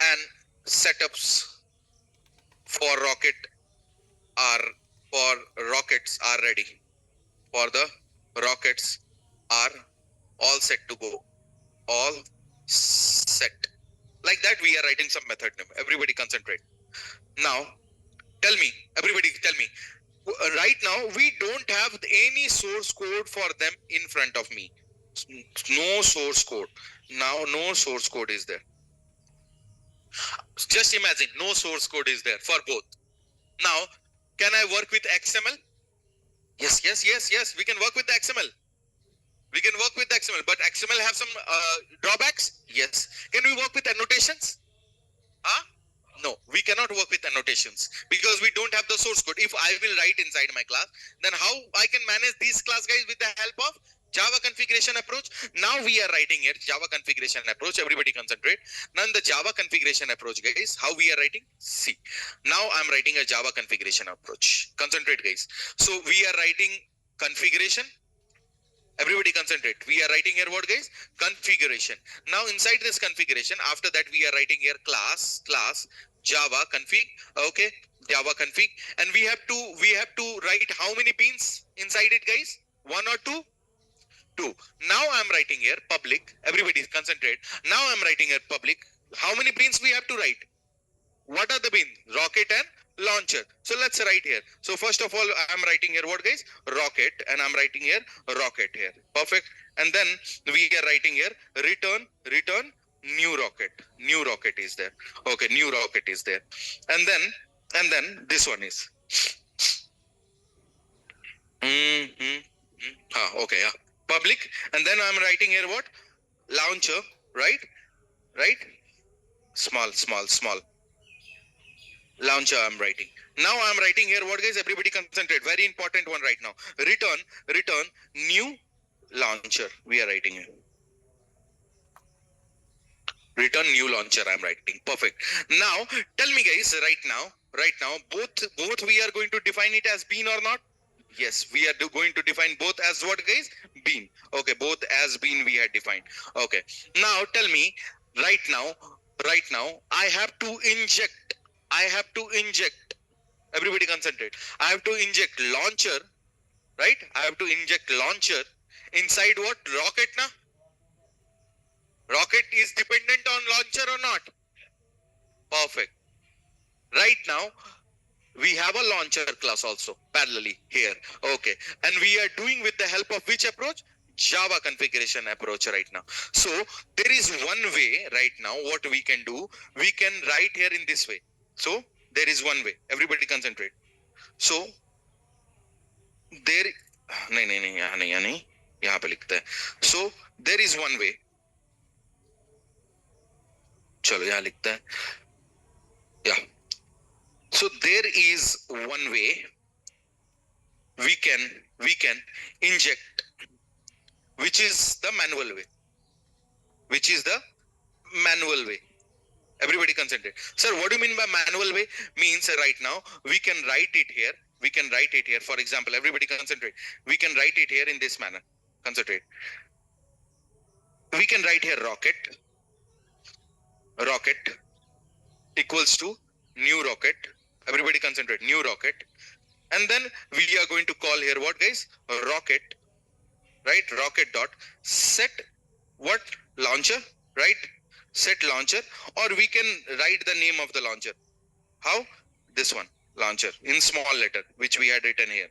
and setups for rockets are ready. For the rockets are all set to go. All set. Like that we are writing some method name. Everybody concentrate. Now everybody tell me. Right now we don't have any source code for them in front of me. No source code. Now no source code is there. Just imagine no source code is there for both. Now can I work with XML? Yes. We can work with the XML. We can work with the XML, but XML have some drawbacks. Yes. Can we work with annotations? No, we cannot work with annotations because we don't have the source code. If I will write inside my class, then how I can manage these class, guys, with the help of Java configuration approach? Now we are writing here Java configuration approach. Everybody concentrate. Now in the Java configuration approach, guys, how we are writing? See, now I'm writing a Java configuration approach. Concentrate, guys. So we are writing configuration. Everybody concentrate. We are writing here what, guys? Configuration. Now inside this configuration, after that we are writing here class Java config. Okay, Java config, and we have to write how many beans inside it, guys? One or two? Two. Now I'm writing here public. Everybody concentrate. Now I'm writing here public. How many beans we have to write? What are the beans? Rocket and launcher. So let's write here. So first of all, I'm writing here what, guys? Rocket, and I'm writing here rocket here. Perfect. And then we are writing here return new rocket. New rocket is there. Okay, new rocket is there. And then this one is. Okay, yeah. Public. And then I'm writing here what? Launcher, right? Small. Launcher I'm writing. Now I'm writing here what, guys? Everybody concentrate. Very important one right now. Return new launcher. We are writing here. Return new launcher I'm writing. Perfect. Now tell me, guys, right now both we are going to define it as bean or not? Yes, we are going to define both as what, guys? Bean. Okay, both as bean we had defined. Okay. Now tell me, right now, I have to inject. Everybody concentrate. I have to inject launcher, right? I have to inject launcher inside what? Rocket, na? Rocket is dependent on launcher or not? Perfect. Right now, we have a launcher class also parallelly here. Okay, and we are doing with the help of which approach? Java configuration approach right now. So there is one way right now what we can do. We can write here in this way. So there is one way. Everybody concentrate. So there नहीं यहाँ नहीं यहाँ पे लिखता है. So there is one way. चलो यहाँ लिखता है. Yeah. So there is one way we can inject, which is the manual way. Everybody concentrate. Sir, what do you mean by manual way? Means right now we can write it here. For example, everybody concentrate. We can write it here in this manner. Concentrate. We can write here rocket equals to new rocket. Everybody concentrate. New rocket. And then we are going to call here what, guys? Rocket, right? Rocket dot set what? Launcher, right? Set launcher, or we can write the name of the launcher. How? This one, launcher, in small letter, which we had written here.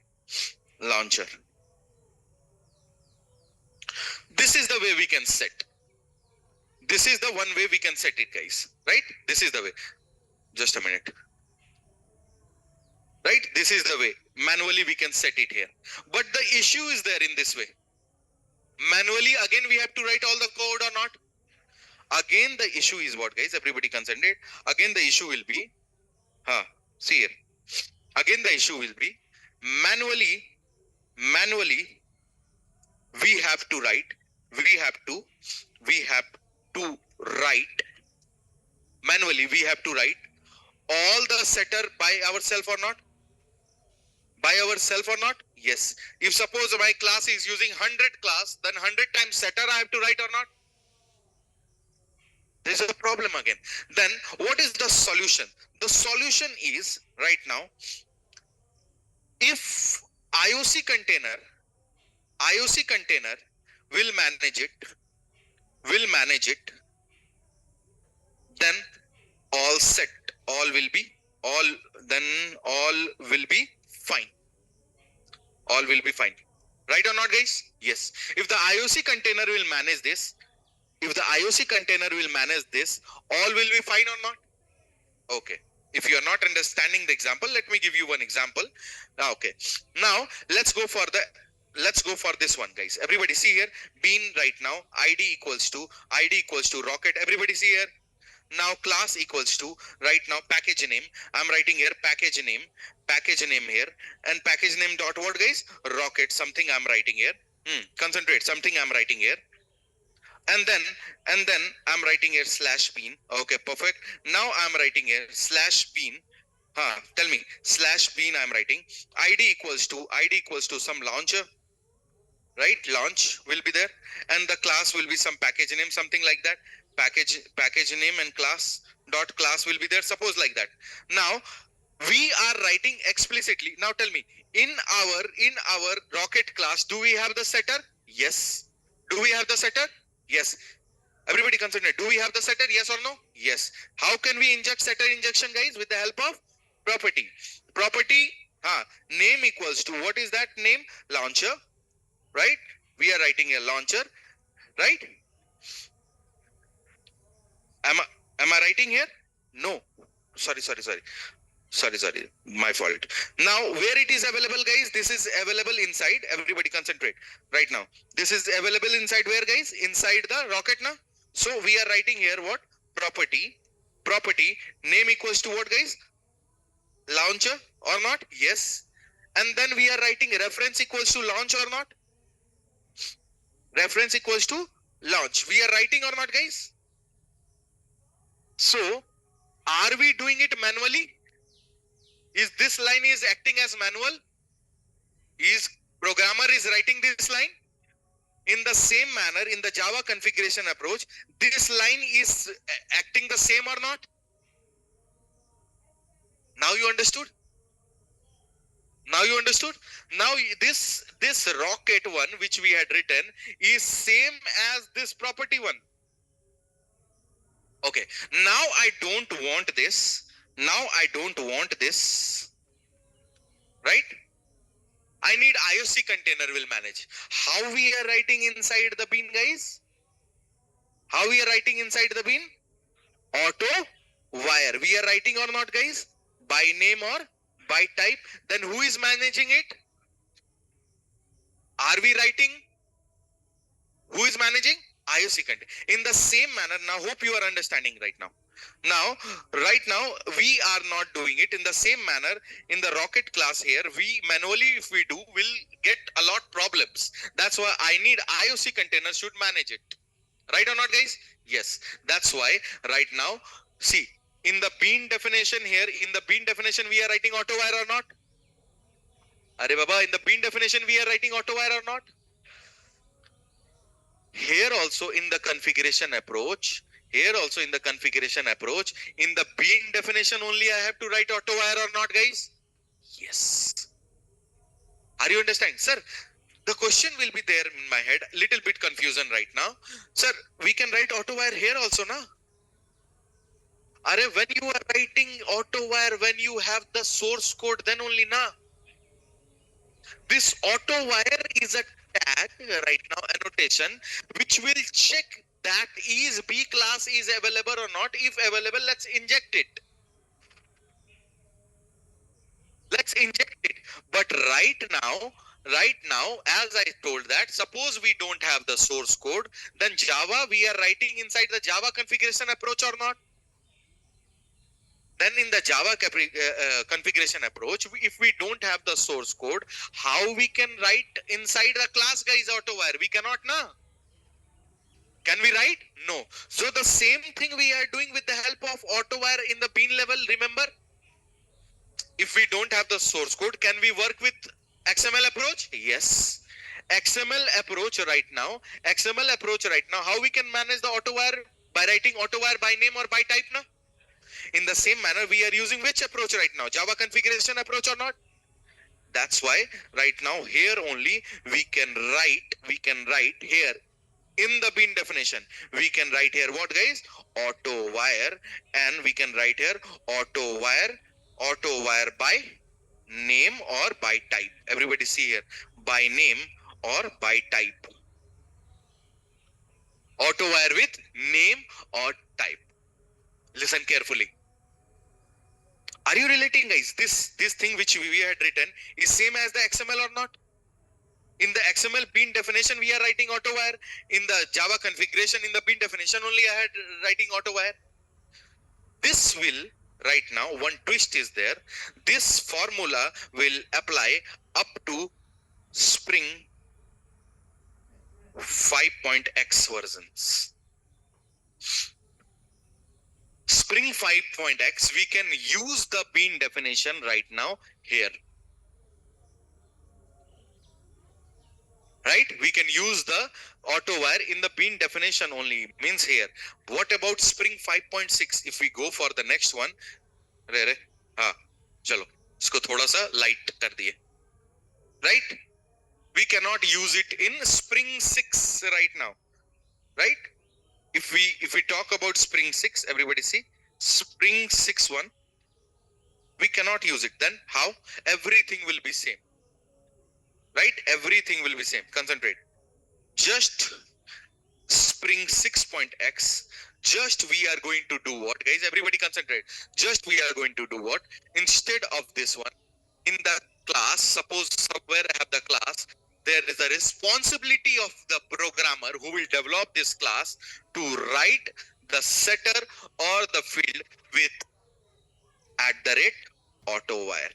Launcher. This is the way we can set. This is the one way we can set it, guys. Right? This is the way. Just a minute. Right? This is the way. Manually we can set it here. But the issue is there in this way. Manually, again, we have to write all the code or not? Again, the issue is what, guys? Everybody concentrate. Again, the issue will be, see here. Again, the issue will be manually, we have to write, manually, we have to write all the setter by ourselves or not? By ourselves or not? Yes. If suppose my class is using 100 class, then 100 times setter I have to write or not? There's a problem again. Then what is the solution? The solution is right now, if IOC container will manage it, then all set, all will be fine. All will be fine. Right or not, guys? Yes. If the IOC container will manage this, all will be fine or not? Okay. If you are not understanding the example, let me give you one example. Okay. Now let's go for this one, guys. Everybody see here, bean right now, ID equals to rocket. Everybody see here. Now class equals to right now package name. I'm writing here package name here, and package name dot what, guys? Rocket. Something I'm writing here. Concentrate. Something I'm writing here. And then I'm writing here slash bean. Okay, perfect. Now I'm writing here slash bean. Tell me, slash bean I'm writing. ID equals to some launcher, right? Launch will be there, and the class will be some package name, something like that. Package name and class will be there, suppose like that. Now we are writing explicitly. Now tell me, in our rocket class, do we have the setter? Yes. Do we have the setter? Yes. Everybody consider, do we have the setter? Yes or no? Yes. How can we inject setter injection, guys? With the help of property. Name equals to, what is that name? Launcher, right? We are writing a launcher, right? Am I writing here? No. Sorry. My fault. Now, where it is available, guys? This is available inside. Everybody concentrate. Right now, this is available inside where, guys? Inside the rocket, na? So we are writing here what? Property. Name equals to what, guys? Launcher or not? Yes. And then we are writing reference equals to launch or not? Reference equals to launch. We are writing or not, guys? So, are we doing it manually? Is this line is acting as manual? Is programmer is writing this line? In the same manner, in the Java configuration approach, this line is acting the same or not? Now you understood? Now you understood? Now this rocket one which we had written is same as this property one. Okay, now I don't want this. Now I don't want this. Right? I need IOC container will manage. How we are writing inside the bean, guys? How we are writing inside the bean? Auto wire. We are writing or not, guys? By name or by type. Then who is managing it? Are we writing? Who is managing? IOC container. In the same manner, now hope you are understanding right now. Right now, we are not doing it in the same manner. In the rocket class here, we manually, if we do, will get a lot problems. That's why I need IOC container should manage it. Right or not, guys? Yes. That's why right now, see, in the bean definition here, in the bean definition, we are writing auto wire or not? Are Baba, in the bean definition, we are writing auto wire or not? Here also in the configuration approach, in the bean definition only I have to write auto wire or not, guys? Yes. Are you understanding? Sir, the question will be there in my head, little bit confusion right now. Sir, we can write auto wire here also, na? When you are writing auto wire, when you have the source code, then only, na? This auto wire is a tag right now, annotation, which will check that is B class is available or not. If available, let's inject it. But right now, as I told that, suppose we don't have the source code, then Java, we are writing inside the Java configuration approach or not? Then in the Java configuration approach, if we don't have the source code, how we can write inside the class, guys, auto wire? We cannot, na? Can we write? No. So the same thing we are doing with the help of auto wire in the bean level, remember? If we don't have the source code, can we work with XML approach? Yes. XML approach right now, how we can manage the auto wire? By writing auto wire by name or by type, na? In the same manner, we are using which approach right now? Java configuration approach or not? That's why right now here only we can write here in the bean definition. We can write here what, guys? Auto wire, and we can write here auto wire by name or by type. Everybody see here, by name or by type. Auto wire with name or type. Listen carefully. Are you relating, guys? This thing which we had written is same as the XML or not? In the XML bean definition, we are writing auto wire. In the Java configuration, in the bean definition only I had writing auto wire. This will, right now, one twist is there. This formula will apply up to Spring 5.x versions. Spring 5.x, we can use the bean definition right now here. Right? We can use the auto wire in the bean definition only, means here. What about Spring 5.6? If we go for the next one, chalo, isko thoda sa light kar diye. Right? We cannot use it in Spring 6 right now. Right? If we talk about Spring 6, everybody see, Spring 6.1, we cannot use it. Then how? Everything will be same. Right? Everything will be same. Concentrate. Just Spring 6.x, just we are going to do what? Guys, everybody concentrate. Just we are going to do what? Instead of this one, in the class, suppose somewhere I have the class, there is a responsibility of the programmer who will develop this class to write the setter or the field with @auto wire.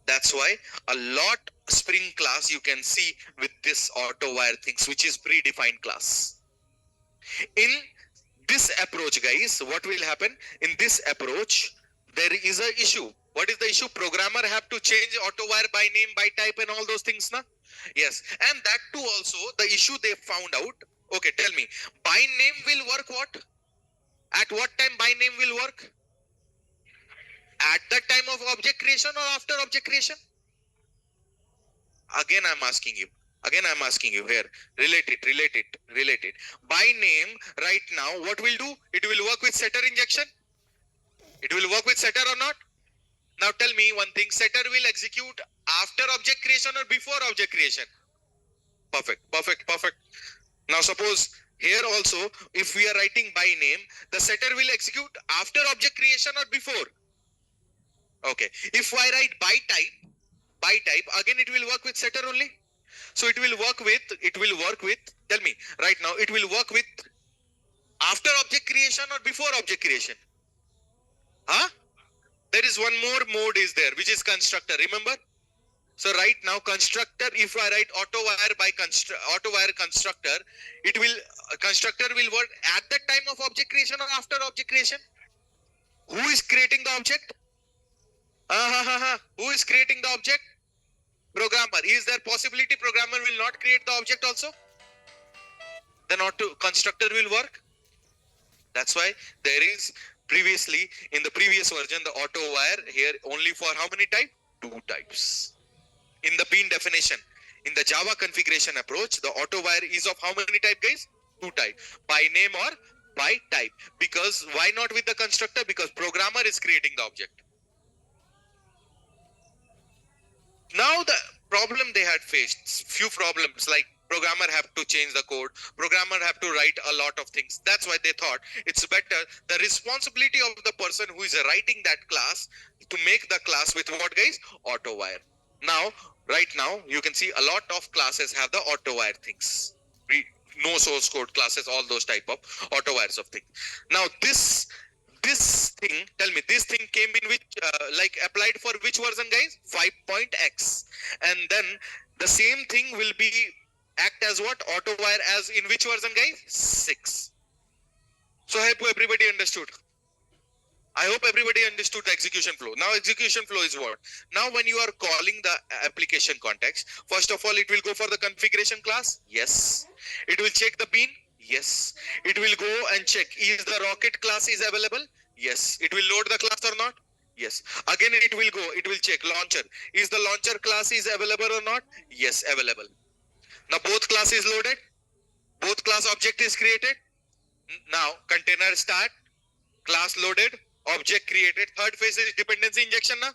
That's why a lot Spring class you can see with this auto wire things, which is predefined class. In this approach, guys, what will happen? In this approach, there is a issue. What is the issue? Programmer have to change auto wire by name, by type, and all those things, na? Yes, and that too also the issue they found out. Okay, tell me, by name will work what? At what time by name will work? At the time of object creation or after object creation? Again, I'm asking you. Again, I'm asking you here. Relate it. By name, right now, what will do? It will work with setter injection? It will work with setter or not? Now tell me one thing. Setter will execute after object creation or before object creation? Perfect. Now suppose here also, if we are writing by name, the setter will execute after object creation or before? Okay. If I write by type, again it will work with setter only. So it will work with, tell me, right now, it will work with after object creation or before object creation? Huh? There is one more mode is there, which is constructor, remember? So right now, constructor, if I write auto wire constructor, constructor will work at the time of object creation or after object creation? Who is creating the object? Who is creating the object? Programmer. Is there possibility programmer will not create the object also? Then auto constructor will work. That's why there is previously in the previous version the auto wire here only for how many types? 2 types. In the bean definition, in the Java configuration approach, the auto wire is of how many type, guys? 2 type. By name or by type. Because why not with the constructor? Because programmer is creating the object. Now the problem they had faced, few problems like programmer have to change the code, programmer have to write a lot of things. That's why they thought it's better the responsibility of the person who is writing that class to make the class with what, guys? Auto wire. Now, right now, you can see a lot of classes have the auto wire things. No source code classes, all those type of auto wires of things. Now this thing, tell me, this thing came in which, like applied for which version, guys? 5.x. And then the same thing will be act as what? Auto wire as in which version, guys? 6. So I hope everybody understood. I hope everybody understood the execution flow. Now execution flow is what? Now when you are calling the application context, first of all, it will go for the configuration class. Yes. It will check the bean. Yes. It will go and check, is the rocket class is available? Yes. It will load the class or not? Yes. Again, it will check launcher. Is the launcher class is available or not? Yes, available. Now both class is loaded. Both class object is created. Now container start, class loaded, object created. Third phase is dependency injection. Na?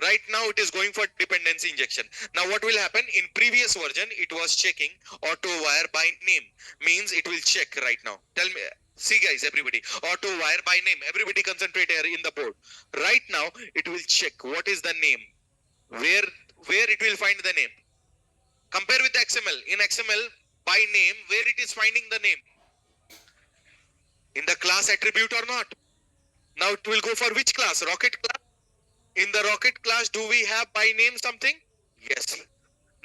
Right now it is going for dependency injection. Now what will happen? In previous version, it was checking auto wire by name. Means it will check right now. Tell me, see guys, everybody, auto wire by name. Everybody concentrate here in the board. Right now, it will check what is the name. Where it will find the name. Compare with XML. In XML, by name, where it is finding the name? In the class attribute or not? Now it will go for which class? Rocket class. In the rocket class, do we have by name something? Yes.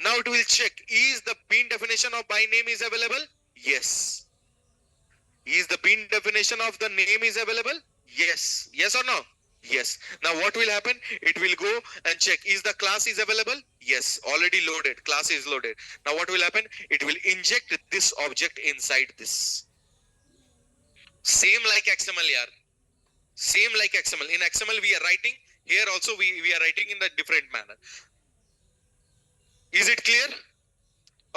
Now it will check, is the bean definition of by name is available? Yes. Is the bean definition of the name is available? Yes. Yes or no? Yes. Now what will happen? It will go and check, is the class is available? Yes. Already loaded. Class is loaded. Now what will happen? It will inject this object inside this. Same like XML, yaar. Same like XML. In XML we are writing. Here also we are writing in the different manner. Is it clear?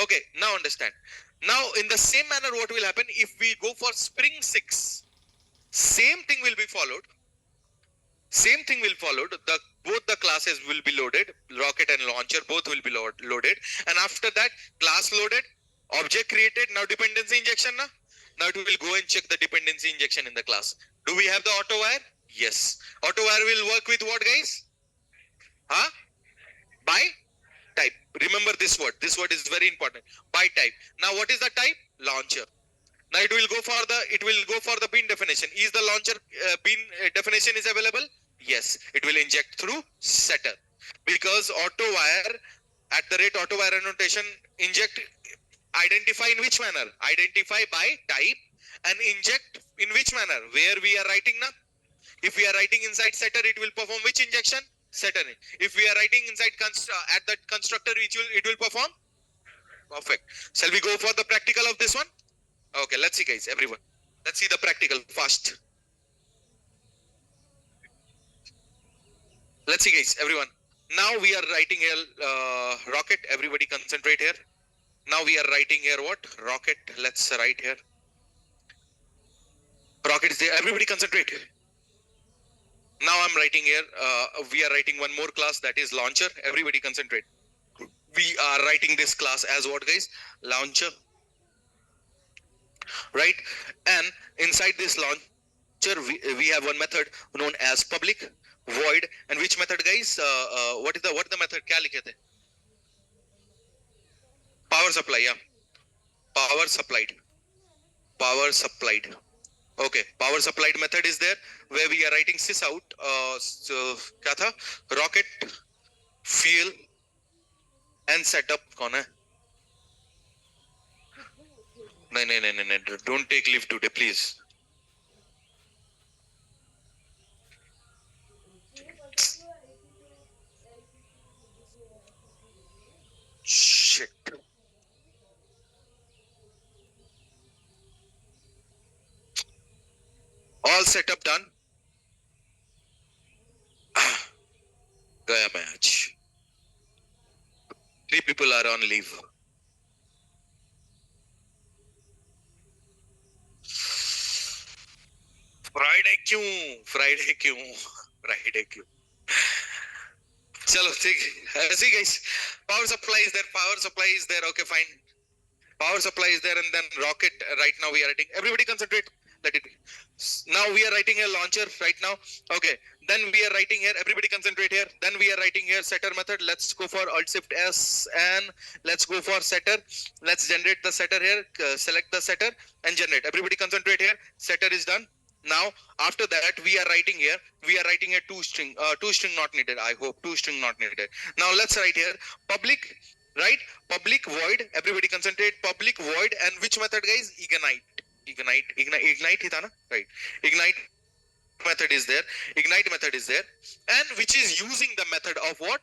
Okay, now understand. Now in the same manner what will happen if we go for Spring 6? Same thing will be followed. Same thing will follow. Both the classes will be loaded. Rocket and launcher both will be loaded. And after that, class loaded, object created. Now dependency injection. Now it will go and check the dependency injection in the class. Do we have the auto wire? Yes. Auto wire will work with what, guys? Huh? By type. Remember this word. This word is very important. By type. Now what is the type? Launcher. Now it will go for the bean definition. Is the launcher bean definition is available? Yes. It will inject through setter. Because auto wire at the rate auto wire annotation inject, identify in which manner? Identify by type and inject in which manner? Where we are writing now? If we are writing inside setter, it will perform which injection? setter. If we are writing inside at that constructor, it will perform. Perfect. Shall we go for the practical of this one? Okay, let's see, guys, everyone. Let's see the practical first. Let's see, guys, everyone. Now we are writing a rocket. Everybody concentrate here. Now we are writing here what? Rocket. Let's write here. Rocket is there. Everybody concentrate. Now I'm writing here. We are writing one more class, that is launcher. Everybody concentrate. We are writing this class as what, guys? Launcher. Right? And inside this launcher, we have one method known as public void. And which method, guys? What is the method? क्या लिखे थे? Power supply. Yeah. Power supplied. Power supplied. Okay, power supplied method is there where we are writing sys out. So क्या था? Rocket, fuel and setup कौन है? नहीं, don't take leave today, please. Shit. All setup done. Gaya match. 3 people are on leave. Friday क्यों? चलो ठीक है. See, guys, power supply is there. Okay, fine. Power supply is there, and then rocket. Right now we are writing. Everybody concentrate. Let it be. Now we are writing a launcher right now. Okay. Then we are writing here. Everybody concentrate here. Then we are writing here setter method. Let's go for Alt Shift S and let's go for setter. Let's generate the setter here. Select the setter and generate. Everybody concentrate here. Setter is done. Now after that we are writing here. We are writing a toString. toString not needed. I hope toString not needed. Now let's write here public. Right? Public void. Everybody concentrate. Public void and which method, guys? Ignite ही था ना? Right. Ignite method is there. Ignite method is there, and which is using the method of what?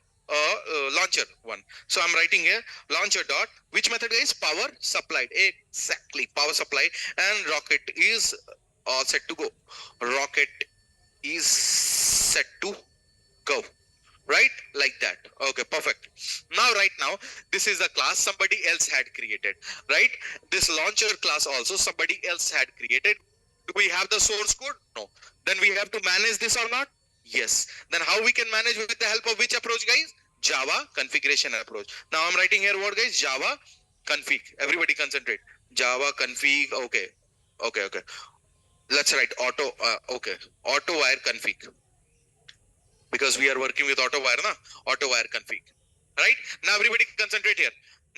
Launcher one. So I'm writing here launcher dot which method, guys? Power supplied. Exactly, power supply, and rocket is all set to go. Rocket is set to go. Right, like that. Okay, perfect. Right now this is a class somebody else had created. Right, this launcher class also somebody else had created. Do we have the source code? No. Then we have to manage this or not? Yes. Then how we can manage with the help of which approach, guys? Java configuration approach. Now I'm writing here what, guys? Java config. Everybody concentrate. Java config. Okay. Let's write auto. Auto wire config. Because we are working with auto wire, na? Auto wire config. Right? Now everybody concentrate here.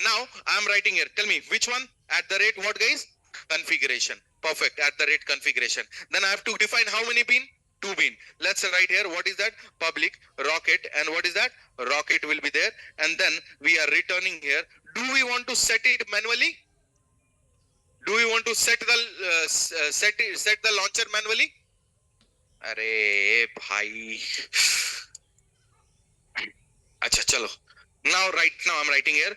Now I'm writing here. Tell me which one? At the rate what, guys? Configuration. Perfect. At the rate configuration. Then I have to define how many bean? 2 bean. Let's write here. What is that? Public rocket. And what is that? Rocket will be there. And then we are returning here. Do we want to set it manually? Do we want to set the launcher manually? अरे भाई. अच्छा चलो. Now I'm writing here.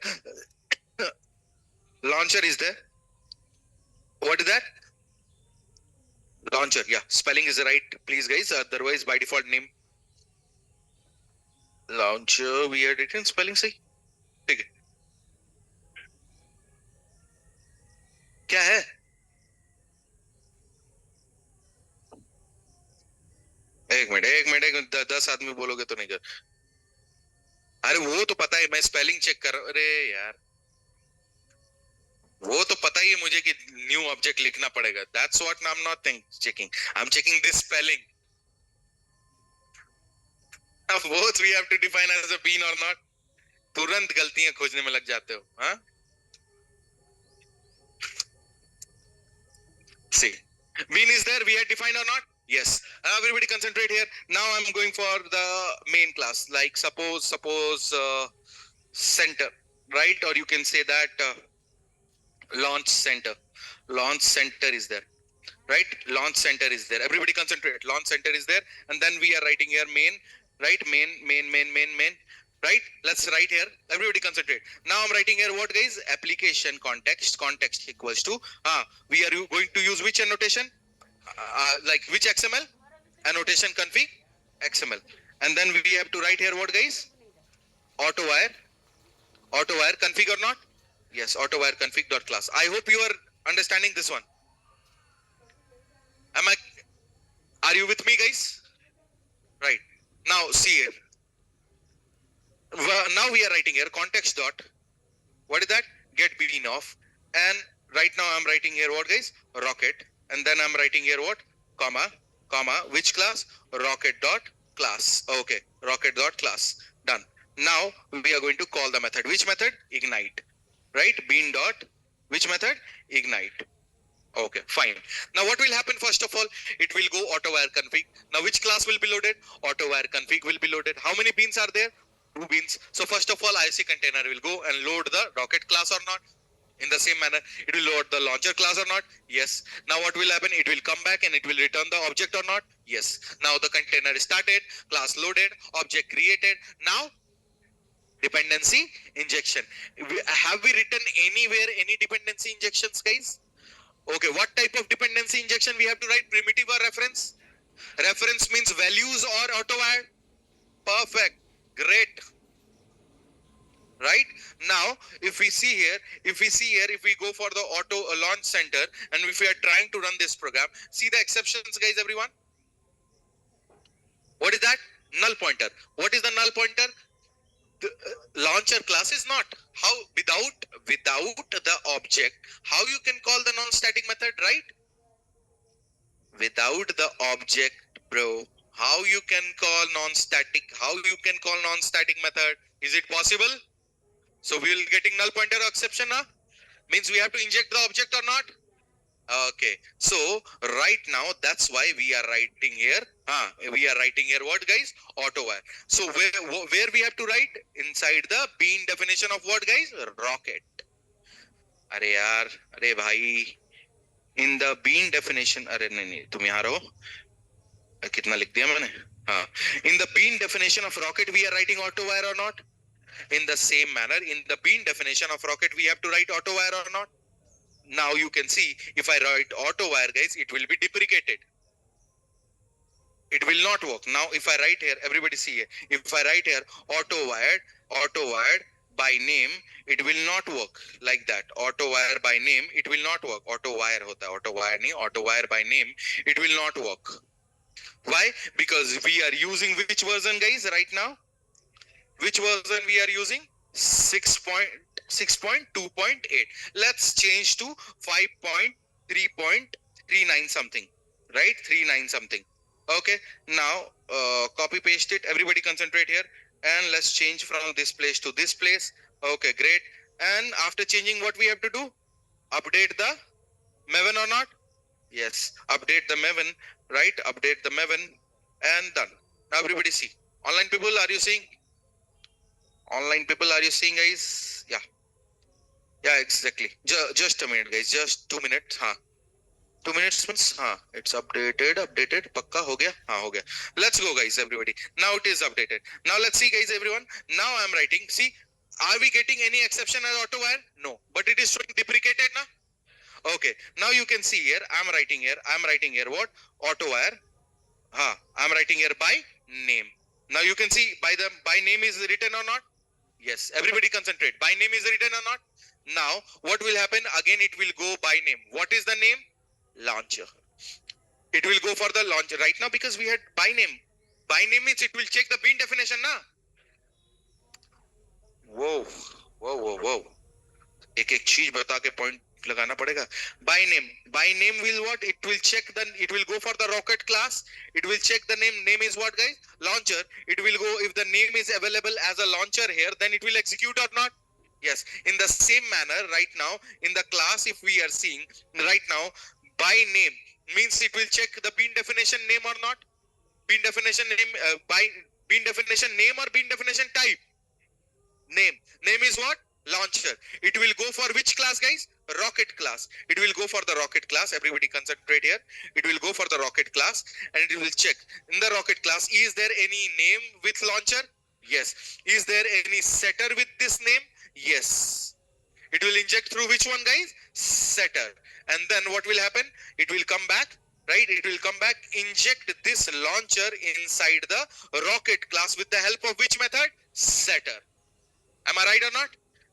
Launcher is there. What is that? Launcher. Yeah, spelling is right, please, guys. Otherwise, by default name. Launcher. We are written spelling सही. ठीक है. क्या है? एक मिनट 10 आदमी बोलोगे तो नहीं कर. अरे वो तो पता है, मैं स्पेलिंग चेक कर. अरे यार वो तो पता ही है मुझे कि न्यू ऑब्जेक्ट लिखना पड़ेगा. That's what I'm not checking. I'm checking this spelling. Now both we have to define as a bean or not. तुरंत गलतियां खोजने में लग जाते हो. हाँ? See, bean is there. We have defined or not? Yes. Everybody concentrate here. Now I'm going for the main class. Like suppose center, right? Or you can say that launch center. Launch center is there, right? Launch center is there. Everybody concentrate. Launch center is there, and then we are writing here main. right? Main. Right? Let's write here. Everybody concentrate. Now I'm writing here what, guys? Application context. Context equals to, we are going to use which annotation? Like which XML? Annotation config XML. And then we have to write here what, guys? Autowire. Autowire config or not? Yes, autowire config dot class. I hope you are understanding this one. Are you with me, guys? Right. Now see here. Now we are writing here context dot, what is that? Get bean off. And right now I'm writing here what, guys? Rocket. And then I'm writing here what? Comma, which class? Rocket dot class. Okay, rocket dot class. Done. Now we are going to call the method. Which method? Ignite. Right? Bean dot, which method? Ignite. Okay, fine. Now what will happen? First of all, it will go autowire config. Now which class will be loaded? Autowire config will be loaded. How many beans are there? 2 beans. So first of all, IC container will go and load the rocket class or not. In the same manner, it will load the launcher class or not. Yes. Now what will happen? It will come back and it will return the object or not. Yes. Now the container is started, class loaded, object created. Now dependency injection. Have we written anywhere any dependency injections, guys? Okay, what type of dependency injection we have to write? Primitive or reference? Reference means values or autowire. Perfect. Great. Right? Now, if we go for the auto launch center and if we are trying to run this program, see the exceptions, guys, everyone. What is that? Null pointer. What is the null pointer? The launcher class is not. How? Without the object, how you can call the non-static method, right? Without the object, bro, how you can call non-static method? Is it possible? So we will getting null pointer or exception, huh? Means we have to inject the object or not? Okay, so right now that's why we are writing here. What, guys? Autowire. So where we have to write? Inside the bean definition of what, guys? Rocket. Are yaar, are bhai. In the bean definition, अरे नहीं तुम यहाँ रहो. कितना लिख दिया मैंने? हाँ. In the bean definition of rocket, we are writing autowire or not? In the same manner, in the bean definition of rocket, we have to write autowire or not? Now you can see, if I write autowire, guys, it will be deprecated. It will not work. Now, if I write here, everybody see here. If I write here autowired by name, it will not work like that. Autowire by name, it will not work. Autowire hota hai, autowire by name, it will not work. Why? Because we are using which version, guys, right now? Which version we are using? 6.2.8. Let's change to 5.3.39 something, right? 39 something. Okay, now copy paste it. Everybody concentrate here, and let's change from this place to this place. Okay, great. And after changing, what we have to do? Update the Maven or not? Yes, update the Maven, right? Update the Maven, and done. Now everybody see. Online people, are you seeing? Online people, are you seeing, guys? Yeah, exactly. Just a minute, guys. Just 2 minutes. 2 minutes means it's updated. Pakka ho gaya? Ho gaya. Let's go, guys, everybody. Now it is updated. Now let's see, guys, everyone. Now I'm writing. See, are we getting any exception as autowire? No, but it is showing deprecated now. Okay, now you can see here. I'm writing here what? Autowire. I'm writing here by name. Now you can see by name is written or not? Yes, everybody concentrate. By name is written or not? Now, what will happen? Again, it will go by name. What is the name? Launcher. It will go for the launcher right now because we had by name. By name means it will check the bean definition, na? Whoa. एक चीज बता के point लगाना पड़ेगा. By name will what? It will check it will go for the rocket class. It will check the name. Name is what, guys? Launcher. It will go, if the name is available as a launcher here, then it will execute or not? Yes. In the same manner, right now, in the class, if we are seeing right now, by name means it will check the bean definition name or not? Bean definition name, by bean definition name or bean definition type? Name. Name is what? Launcher. It will go for which class, guys? rocket class. It will go for the rocket class. Everybody concentrate here. It will go for the rocket class and it will check in the rocket class. Is there any name with launcher? Yes. Is there any setter with this name? Yes. It will inject through which one, guys? Setter. And then what will happen? It will come back, right? It will come back, inject this launcher inside the rocket class with the help of which method? Setter. Am I right or not?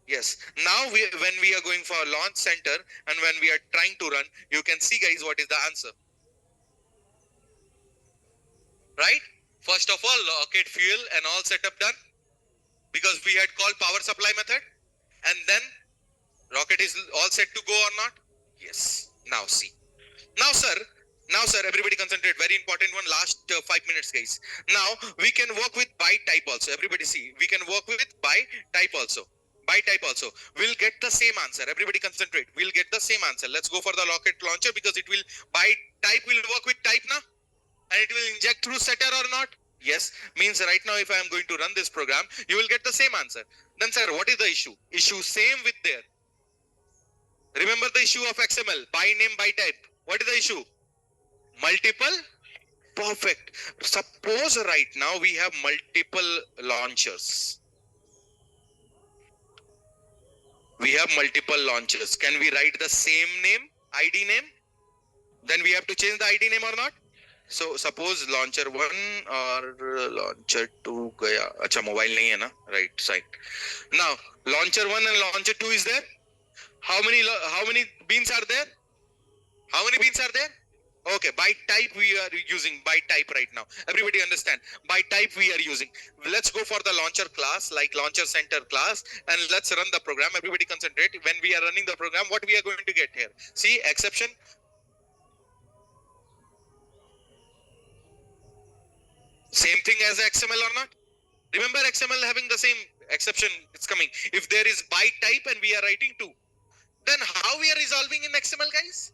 Yes. Now when we are going for launch center and when we are trying to run, you can see, guys, what is the answer. Right? First of all, rocket fuel and all setup done because we had called power supply method, and then rocket is all set to go or not? Yes. Now see. Now sir, everybody concentrate. Very important one. Last 5 minutes, guys. Now we can work with by type also. Everybody see. We can work with by type also. By type also. We'll get the same answer. Everybody concentrate. We'll get the same answer. Let's go for the rocket launcher because it will by type will work with type now, and it will inject through setter or not. Yes, means right now if I am going to run this program, you will get the same answer. Then sir, what is the issue? Issue same with there. Remember the issue of XML, by name, by type. What is the issue? Multiple? Perfect. Suppose right now we have multiple launchers. We have multiple launchers. Can we write the same name, ID name? Then we have to change the ID name or not? So suppose launcher 1 or launcher 2 gaya. Acha, mobile nahi hai na? Right side. Now launcher 1 and launcher 2 is there. How many beans are there? How many beans are there? Okay, by type we are using by type right now. Everybody understand? By type we are using. Let's go for the launcher class, like launcher center class, and let's run the program. Everybody concentrate. When we are running the program, what we are going to get here? See, exception. Same thing as XML or not? Remember XML having the same exception, it's coming. If there is by type and we are writing 2, then how we are resolving in XML, guys?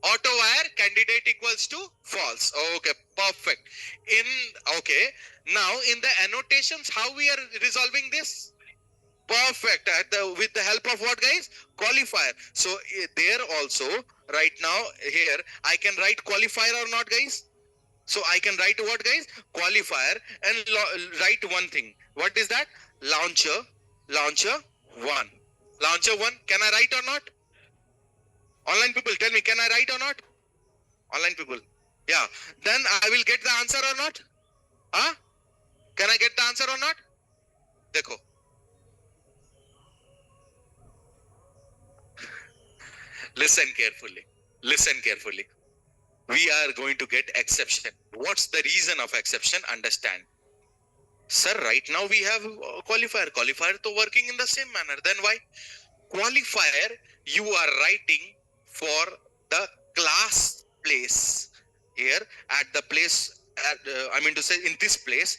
Auto wire candidate equals to false. Okay, perfect. Okay, now in the annotations, how we are resolving this? Perfect. With the help of what, guys? Qualifier. So there also, right now here, I can write qualifier or not, guys? So I can write what, guys? Qualifier and write one thing. What is that? Launcher 1. Launcher 1. Can I write or not? Online people, tell me, can I write or not? Online people. Yeah. Then I will get the answer or not? Huh? Can I get the answer or not? Dekho. Listen carefully. Listen carefully. We are going to get exception. What's the reason of exception? Understand. Sir, right now we have qualifier. Qualifier to working in the same manner. Then why? Qualifier, you are writing for the class place. Here at the place, I mean to say in this place,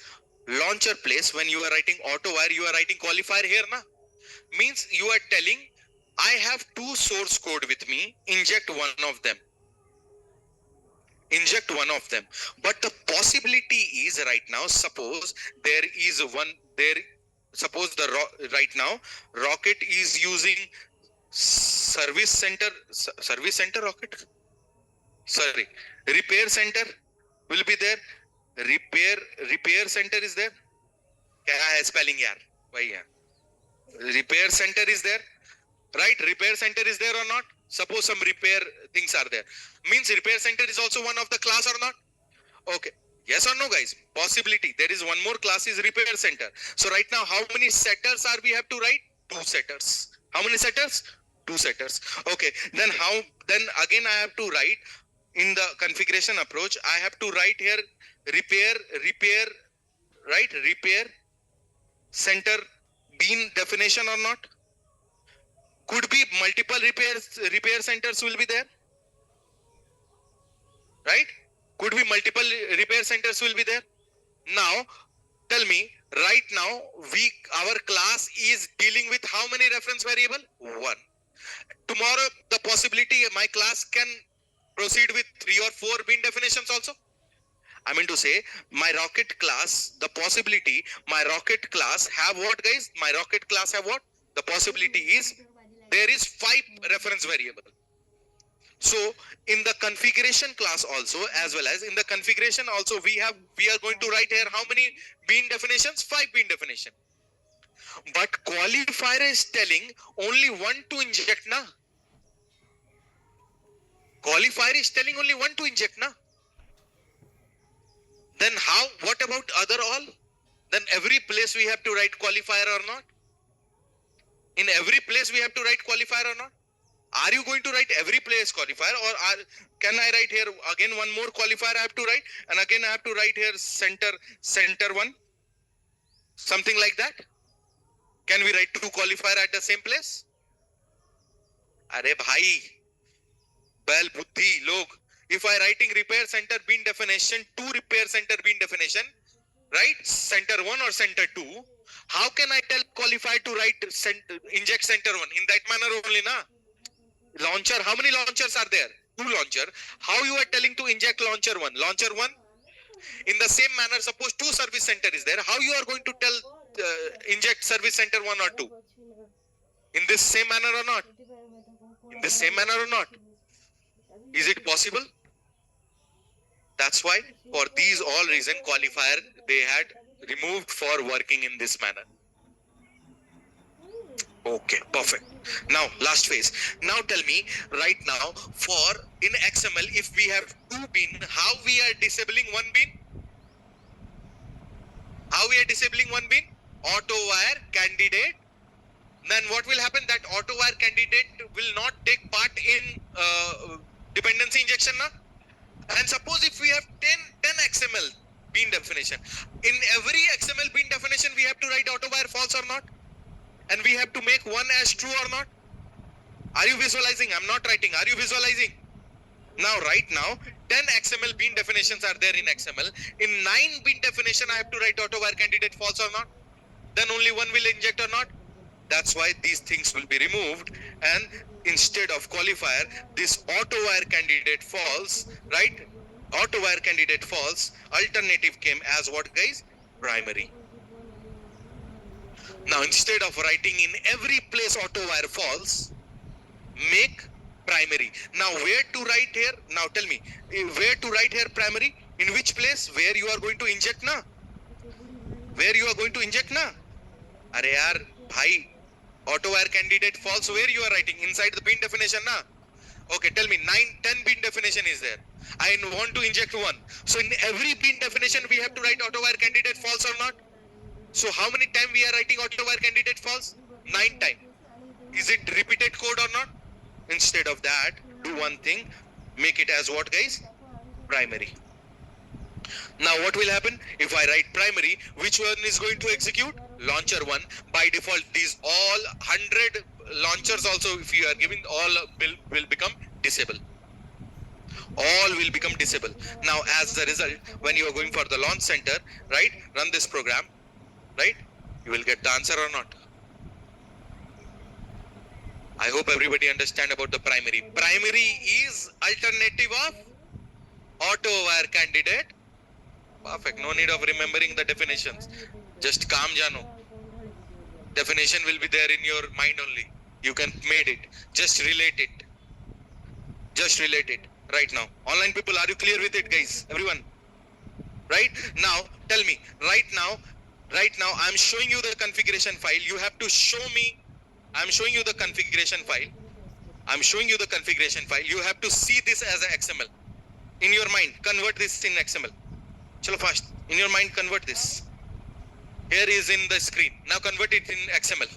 launcher place, when you are writing auto wire, you are writing qualifier here, na? Means you are telling, I have 2 source code with me, inject one of them. Inject one of them. But the possibility is right now, suppose there is one, suppose right now, rocket is using service center rocket. Sorry, repair center will be there. Repair center is there. Kya hai spelling yaar? Wahi hai. Repair center is there. Right? Repair center is there or not? Suppose some repair things are there. Means repair center is also one of the class or not? Okay. Yes or no, guys? Possibility. There is one more class is repair center. So right now, how many setters are we have to write? 2 setters. How many setters? 2 setters. Okay. Then again I have to write in the configuration approach. I have to write here repair, right? Repair center bean definition or not? Could be multiple repair centers will be there, right? Could be multiple repair centers will be there. Now, tell me, right now, our class is dealing with how many reference variable? 1. Tomorrow, the possibility my class can proceed with 3 or 4 bin definitions also. I mean to say, my rocket class, the possibility, my rocket class have what, guys? My rocket class have what? The possibility is there is 5 reference variable. So in the configuration class also, as well as in the configuration also, we are going to write here how many bean definitions? 5 bean definition. But qualifier is telling only one to inject na. Qualifier is telling only one to inject na. Then how? What about other all? Then every place we have to write qualifier or not? In every place we have to write qualifier or not? Are you going to write every place qualifier, or can I write here again one more qualifier I have to write, and again I have to write here center one, something like that? Can we write 2 qualifier at the same place? Arey bhai, bel buddhi log. If I writing repair center bean definition, 2 repair center bean definition, right? Center 1 or center 2. How can I tell qualifier to write inject center 1 in that manner only na? Launcher, how many launchers are there? 2 launcher. How you are telling to inject launcher 1? Launcher 1. In the same manner, suppose 2 service center is there. How you are going to tell inject service center 1 or 2? In this same manner or not? In the same manner or not? Is it possible? That's why for these all reason qualifier they had removed for working in this manner. Okay, perfect. Now last phase. Now tell me right now, for in XML if we have 2 bean, how we are disabling 1 bean? How we are disabling 1 bean? Auto wire candidate. Then what will happen? That auto wire candidate will not take part in dependency injection na? And suppose if we have 10 XML bean definition, in every XML bean definition we have to write auto wire false or not? And we have to make one as true or not? Are you visualizing? I'm not writing. Are you visualizing? Now, right now, 10 XML bean definitions are there in XML. In 9 bean definition, I have to write auto wire candidate false or not? Then only one will inject or not? That's why these things will be removed. And instead of qualifier, this auto wire candidate false, right? Auto wire candidate false, alternative came as what, guys? Primary. Now, instead of writing in every place auto wire false, make primary. Now, where to write here? Now, tell me, where to write here primary? In which place? Where you are going to inject na? Where you are going to inject na? Are yaar, bhai, auto wire candidate false, where you are writing? Inside the bean definition na? Okay, tell me, 10 bean definition is there. I want to inject 1. So, in every bean definition, we have to write auto wire candidate false or not? So how many times we are writing auto wire candidate false? 9 times. Is it repeated code or not? Instead of that, do one thing, make it as what, guys? Primary. Now what will happen? If I write primary, which one is going to execute? Launcher 1. By default, these all 100 launchers also, if you are giving, all will become disabled. All will become disabled. Now as the result, when you are going for the launch center, right, run this program, right? You will get the answer or not? I hope everybody understand about the primary. Primary is alternative of auto wire candidate. Perfect. No need of remembering the definitions. Just calm jano. Definition will be there in your mind only. You can made it. Just relate it. Just relate it right now. Online people, are you clear with it, guys? Everyone? Right? Now, tell me, right now, I'm showing you the configuration file. You have to show me. I'm showing you the configuration file. I'm showing you the configuration file. You have to see this as an XML. In your mind, convert this in XML. Chalo fast. In your mind, convert this. Here is in the screen. Now convert it in XML.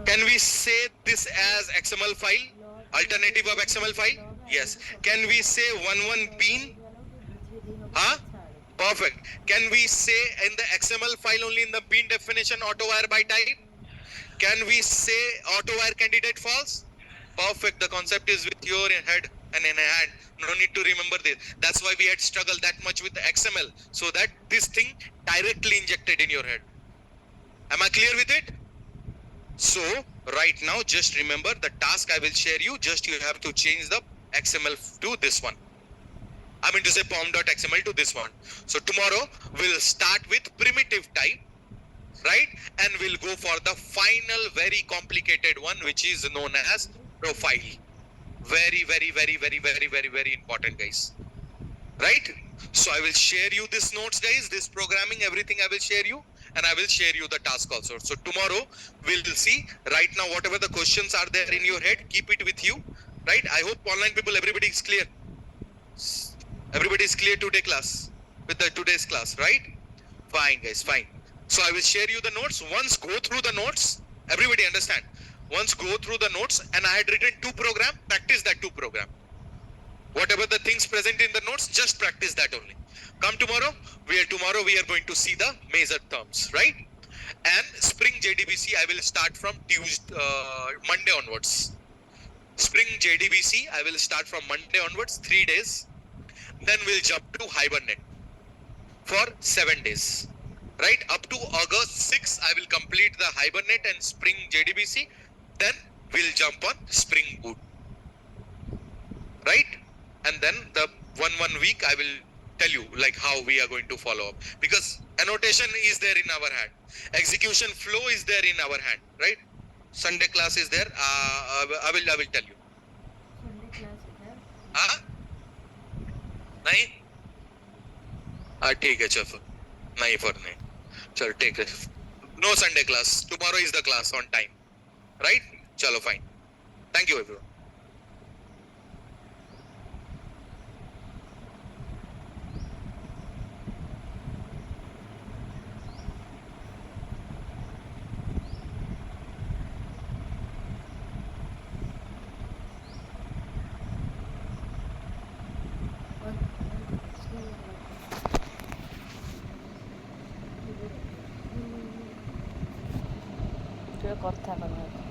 Can we say this as XML file? Alternative of XML file? Yes. Can we say 11 bean? Huh? Perfect. Can we say in the XML file only in the bean definition auto wire by type? Can we say auto wire candidate false? Perfect. The concept is with your head and in hand. No need to remember this. That's why we had struggled that much with the XML, so that this thing directly injected in your head. Am I clear with it? So right now, just remember the task I will share you. Just you have to change the XML to this one. I mean to say pom.xml to this one. So tomorrow we'll start with primitive type. right? And we'll go for the final very complicated one, which is known as profile. Very, very, very, very, very, very, very important, guys. Right? So I will share you this notes, guys, this programming, everything I will share you, and I will share you the task also. So tomorrow we'll see. Right now, whatever the questions are there in your head, keep it with you. Right? I hope online people, everybody is clear. Everybody is clear today class with the today's class, right? Fine, guys, fine. So I will share you the notes. Once go through the notes, everybody understand. Once go through the notes, and I had written 2 program, practice that 2 program. Whatever the things present in the notes, just practice that only. Come tomorrow, we are going to see the major terms, right? And Spring JDBC, I will start from Monday onwards. Spring JDBC, I will start from Monday onwards, 3 days. Then we'll jump to Hibernate for 7 days. Right? Up to August 6, I will complete the Hibernate and Spring JDBC. Then we'll jump on Spring Boot. Right? And then the one week I will tell you like how we are going to follow up, because annotation is there in our hand, execution flow is there in our hand, right? Sunday class is there. I will tell you. Sunday class है? हाँ नहीं ठीक है चलो नहीं for नहीं चल take it. No Sunday class, tomorrow is the class on time, right? चलो fine. Thank you everyone. तुझे कथा करना